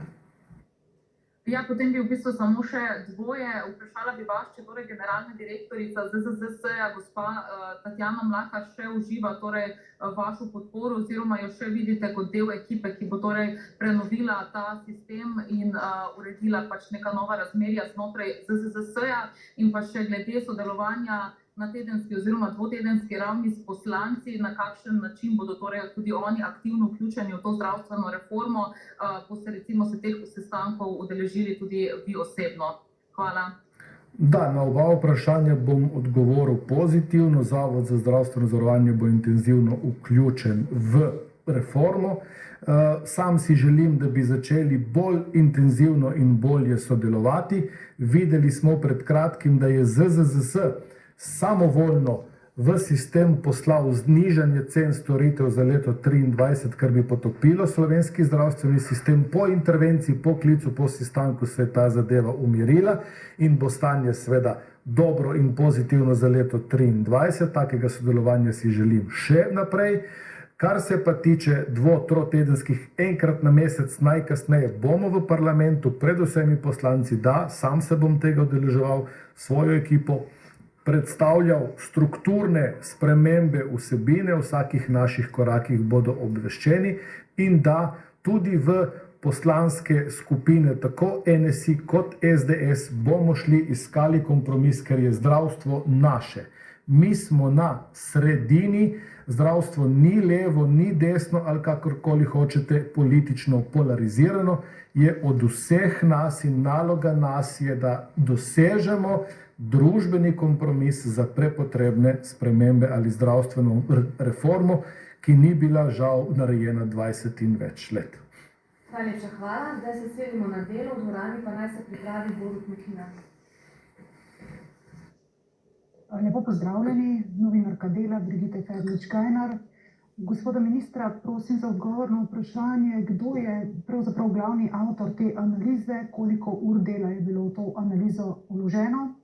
S6: Ja, potem bi v bistvu samo še dvoje. Vprašala bi vas, če torej generalna direktorica ZZZS-ja, gospa Tatjana Mlakar, še uživa torej vašo podporo oziroma jo še vidite kot del ekipe, ki bo torej prenovila ta sistem in uredila pač neka nova razmerja znotraj ZZZS-ja in pa še glede sodelovanja na tedenski oziroma dvotedenski ravni s poslanci, na kakšen način bodo torej tudi oni aktivno vključeni v to zdravstveno reformo, boste recimo se teh sestankov udeležili tudi vi osebno. Hvala.
S2: Da, na oba vprašanja bom odgovoril pozitivno. Zavod za zdravstveno zavarovanje bo intenzivno vključen v reformo. Sam si želim, da bi začeli bolj intenzivno in bolje sodelovati. Videli smo pred kratkim, da je ZZZS samovoljno v sistem poslal znižanje cen storitev za leto 2023, kar bi potopilo slovenski zdravstveni sistem. Po intervenciji, po klicu, po sestanku se je ta zadeva umirila in bo stanje seveda dobro in pozitivno za leto 2023. Takega sodelovanja si želim še naprej. Kar se pa tiče dvo-trotedenskih, enkrat na mesec, najkasneje bomo v parlamentu, pred vsemi poslanci, da, sam se bom tega udeleževal, svojo ekipo, predstavljal strukturne spremembe vsebine, v vsakih naših korakih bodo obveščeni in da tudi v poslanske skupine, tako NSI kot SDS, bomo šli iskali kompromis, ker je zdravstvo naše. Mi smo na sredini, zdravstvo ni levo, ni desno ali kakorkoli hočete politično polarizirano, je od vseh nas in naloga nas je, da dosežemo družbeni kompromis za prepotrebne spremembe ali zdravstveno reformo, ki ni bila žal narejena 20 in več let.
S1: Najlepša hvala. Zdaj se selimo na delo, v dvorani pa naj se pripravi Borut Mekina.
S7: Lepo pozdravljeni, novinarka Dela Brigitte Ferlič-Kajnar. Gospoda ministra, prosim za odgovor na vprašanje, kdo je pravzaprav glavni avtor te analize, koliko ur dela je bilo v to analizo vloženo.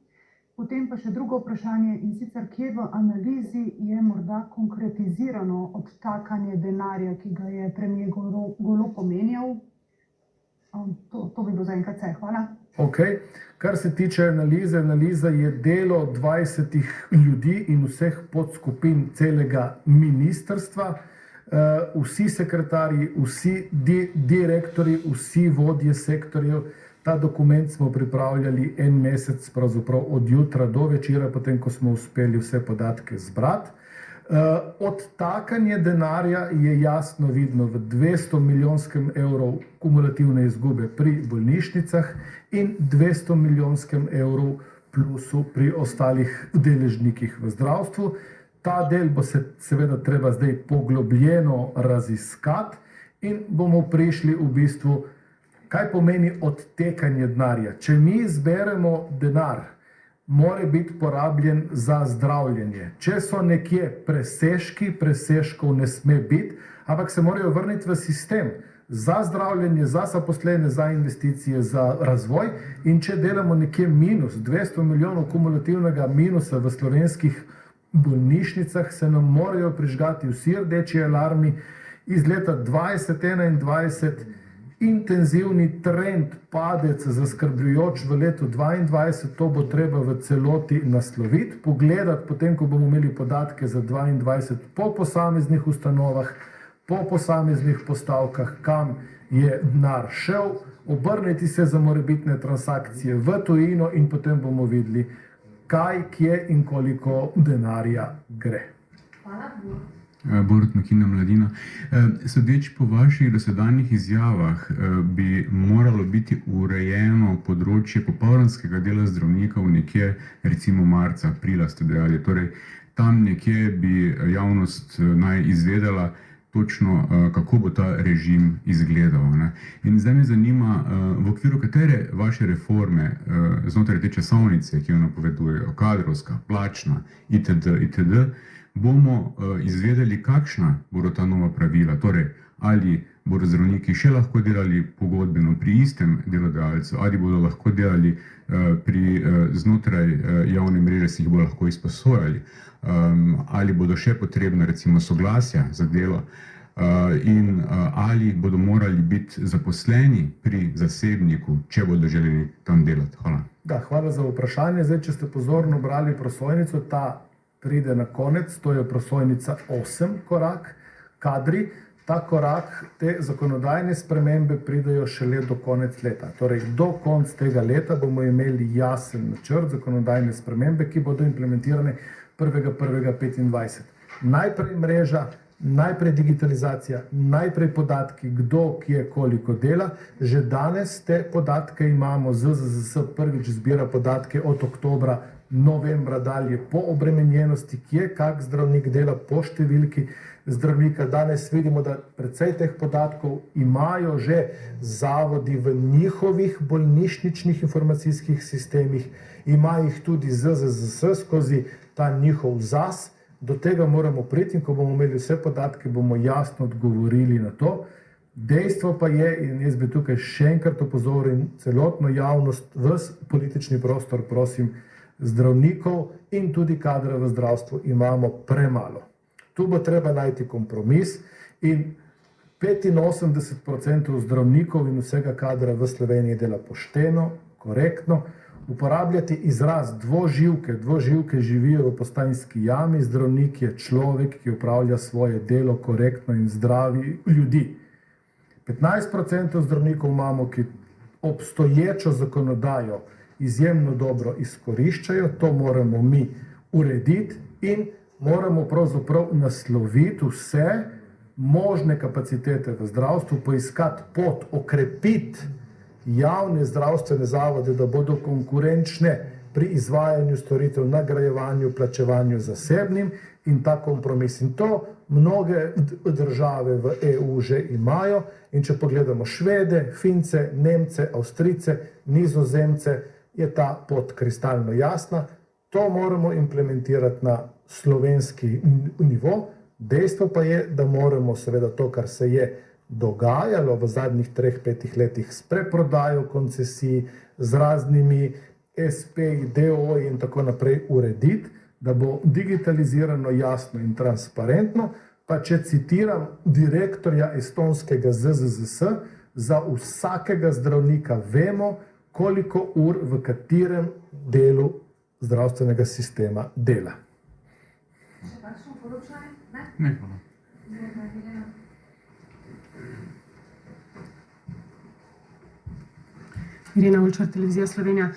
S7: Potem pa še drugo vprašanje, in sicer, kje v analizi je morda konkretizirano odtakanje denarja, ki ga je premier Golob omenjal. To bi bilo zaenkrat vse. Hvala.
S2: Ok, kar se tiče analize, analiza je delo 20 ljudi in vseh podskupin celega ministrstva. Vsi sekretarji, vsi direktorji, vsi vodje sektorjev. Ta dokument smo pripravljali en mesec, pravzaprav od jutra do večera, potem ko smo uspeli vse podatke zbrati. Odtakanje denarja je jasno vidno v 200 milijonskem evrov kumulativne izgube pri bolnišnicah in 200 milijonskem evrov plusu pri ostalih deležnikih v zdravstvu. Ta del bo se seveda treba zdaj poglobljeno raziskati in bomo prišli v bistvu, kaj pomeni odtekanje denarja. Če mi zberemo denar, mora biti porabljen za zdravljenje. Če so nekje presežki, presežkov ne sme biti, ampak se morajo vrniti v sistem za zdravljenje, za zaposlene, za investicije, za razvoj. In če delamo nekje minus, 200 milijonov kumulativnega minusa v slovenskih bolnišnicah, se nam morajo prižgati vsi rdeči alarmi. Iz leta 2021 intenzivni trend, padec zaskrbljujoč v letu 2022, to bo treba v celoti nasloviti, pogledati potem, ko bomo imeli podatke za 2022 po posameznih ustanovah, po posameznih postavkah, kam je denar šel, obrniti se za morebitne transakcije v tujino in potem bomo videli, kaj, kje in koliko denarja gre.
S1: Hvala.
S8: Borut Mekina, Mladina. Sodeč po vaših dosedanjih izjavah bi moralo biti urejeno področje popoldanskega dela zdravnikov nekje, recimo marca, aprila ste dejali. Torej, tam nekje bi javnost naj izvedela točno, kako bo ta režim izgledal. Ne? In zdaj me zanima, v okviru katere vaše reforme znotraj te časovnice, ki jo napovedujejo, kadrovska, plačna, itd., bomo izvedeli, kakšna bodo ta nova pravila. Torej, ali bodo zdravniki še lahko delali pogodbeno pri istem delodajalcu, ali bodo lahko delali znotraj javne mreže, si jih bodo lahko izposojali, ali bodo še potrebna recimo soglasja za delo, in ali bodo morali biti zaposleni pri zasebniku, če bodo želeli tam delati. Hvala.
S2: Da, hvala za vprašanje. Zdaj, če ste pozorno brali prosojnico, ta pride na konec, to je prosojnica 8 korak, kadri. Ta korak, te zakonodajne spremembe pridejo šele do konec leta. Torej, do konca tega leta bomo imeli jasen načrt zakonodajne spremembe, ki bodo implementirane 1.1.25. Najprej mreža, najprej digitalizacija, najprej podatki, kdo, kje, koliko dela. Že danes te podatke imamo, ZZZS prvič zbira podatke od oktobra, novembra dalje po obremenjenosti, kje kak zdravnik dela, po številki zdravnika. Danes vidimo, da precej teh podatkov imajo že zavodi v njihovih bolnišničnih informacijskih sistemih, ima jih tudi ZZZS skozi ta njihov ZAS. Do tega moramo priti in ko bomo imeli vse podatke, bomo jasno odgovorili na to. Dejstvo pa je, in jaz bi tukaj še enkrat opozoril celotno javnost, ves politični prostor, prosim, zdravnikov in tudi kadra v zdravstvu imamo premalo. Tu bo treba najti kompromis in 85% zdravnikov in vsega kadra v Sloveniji dela pošteno, korektno. Uporabljati izraz dvoživke, dvoživke živijo v Postajnski jami, zdravnik je človek, ki opravlja svoje delo korektno in zdravi ljudi. 15% zdravnikov imamo, ki obstoječo zakonodajo izjemno dobro izkoriščajo, to moramo mi urediti in moramo pravzaprav nasloviti vse možne kapacitete v zdravstvu, poiskati pot, okrepiti javne zdravstvene zavode, da bodo konkurenčne pri izvajanju storitev, nagrajevanju, plačevanju zasebnim in ta kompromis. In to mnoge države v EU že imajo in če pogledamo Švede, Fince, Nemce, Avstrijce, Nizozemce, je ta pot kristalno jasna. To moramo implementirati na slovenski nivo. Dejstvo pa je, da moramo seveda to, kar se je dogajalo v zadnjih 3-5 letih s preprodajo koncesij, z raznimi SP-ji, DO-ji in tako naprej urediti, da bo digitalizirano, jasno in transparentno. Pa če citiram direktorja estonskega ZZZS, za vsakega zdravnika vemo, koliko ur v katerem delu zdravstvenega sistema dela.
S1: Še kakšno poročanje? Ne?
S8: Ne, hvala.
S9: Irena Ulčar, Televizija Slovenija.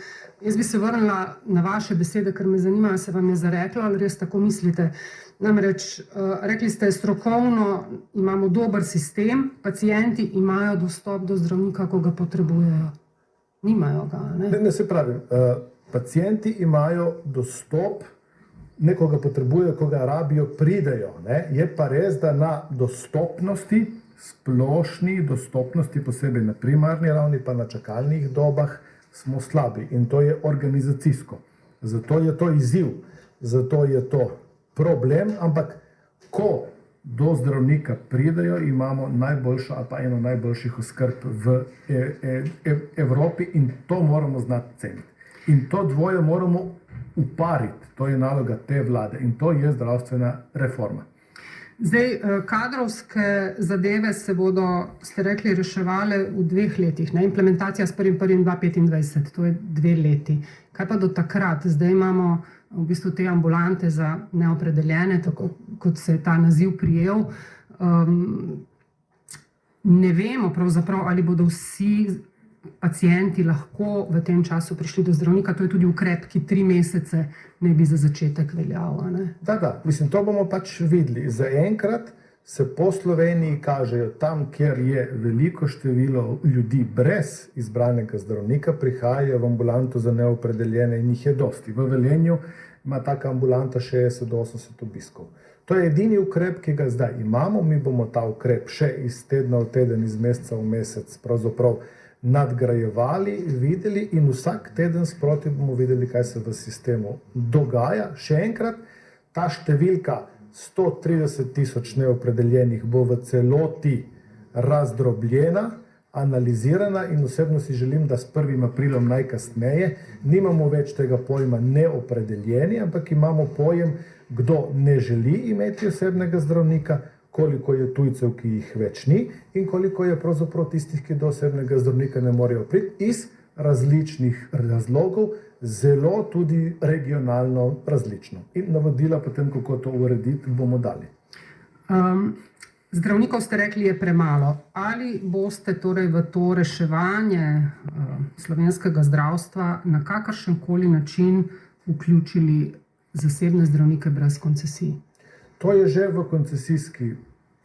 S9: Jaz bi se vrnila na vaše besede, ker me zanima, se vam je zareklo ali res tako mislite. Namreč, rekli ste strokovno, imamo dober sistem, pacienti imajo dostop do zdravnika, ko ga potrebujejo. Nimajo ga, ne?
S2: Ne, se pravi, pacienti imajo dostop, nekoga potrebujejo, ko ga rabijo, pridejo. Ne? Je pa res, da na dostopnosti, splošni dostopnosti, posebej na primarni ravni, pa na čakalnih dobah, smo slabi. In to je organizacijsko. Zato je to izziv, zato je to problem, ampak ko do zdravnika pridejo, imamo najboljšo ali pa eno najboljših oskrb v Evropi in to moramo znati ceniti. In to dvoje moramo upariti, to je naloga te vlade in to je zdravstvena reforma.
S9: Zdaj, kadrovske zadeve se bodo, ste rekli, reševale v 2 letih, ne? Implementacija s 1.1.2025, to je 2 leti. Kaj pa do takrat? Zdaj imamo v bistvu te ambulante za neopredeljene, tako kot se je ta naziv prijel. Ne vemo pravzaprav, ali bodo vsi pacienti lahko v tem času prišli do zdravnika. To je tudi ukrep, ki 3 mesece ne bi za začetek veljal.
S2: Da, mislim, to bomo pač videli. Zaenkrat se po Sloveniji kažejo tam, kjer je veliko število ljudi brez izbranega zdravnika, prihajajo v ambulanto za neopredeljene in jih je dosti. V Velenju ima taka ambulanta 60 do 80 obiskov. To je edini ukrep, ki ga zdaj imamo. Mi bomo ta ukrep še iz tedna v teden, iz meseca v mesec pravzaprav nadgrajevali, videli in vsak teden sproti bomo videli, kaj se v sistemu dogaja. Še enkrat, ta številka 130.000 neopredeljenih bo v celoti razdrobljena, analizirana in osebno si želim, da s 1. aprilom najkasneje nimamo več tega pojma neopredeljeni, ampak imamo pojem, kdo ne želi imeti osebnega zdravnika, koliko je tujcev, ki jih več ni in koliko je pravzaprav tistih, ki do osebnega zdravnika ne morejo priti iz različnih razlogov, zelo tudi regionalno različno. In navodila potem, kako to urediti, bomo dali.
S9: Zdravnikov ste rekli, je premalo. Ali boste torej v to reševanje slovenskega zdravstva na kakršenkoli način vključili zasebne zdravnike brez koncesij?
S2: To je že v koncesijski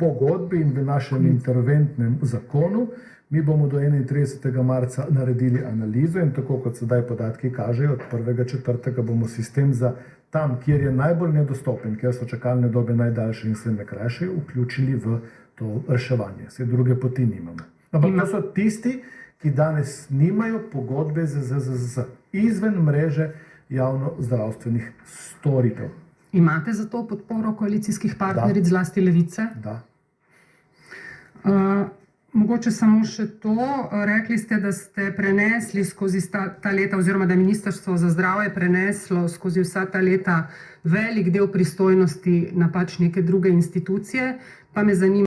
S2: pogodbi in v našem interventnem zakonu. Mi bomo do 31. marca naredili analizo in tako kot sedaj podatki kažejo, od 1.4. bomo sistem za tam, kjer je najbolj nedostopen, kjer so čakalne dobe najdaljše in se najkrajše, vključili v to reševanje. Vse druge poti nimamo. Ampak to so tisti, ki danes nimajo pogodbe z izven mreže javno zdravstvenih storitev.
S9: Imate za to podporo koalicijskih partneric, zlasti Levice?
S2: Da.
S9: Mogoče samo še to. Rekli ste, da ste prenesli skozi ta leta, oziroma da je Ministrstvo za zdravje preneslo skozi vsa ta leta velik del pristojnosti na pač neke druge institucije. Pa me zanima,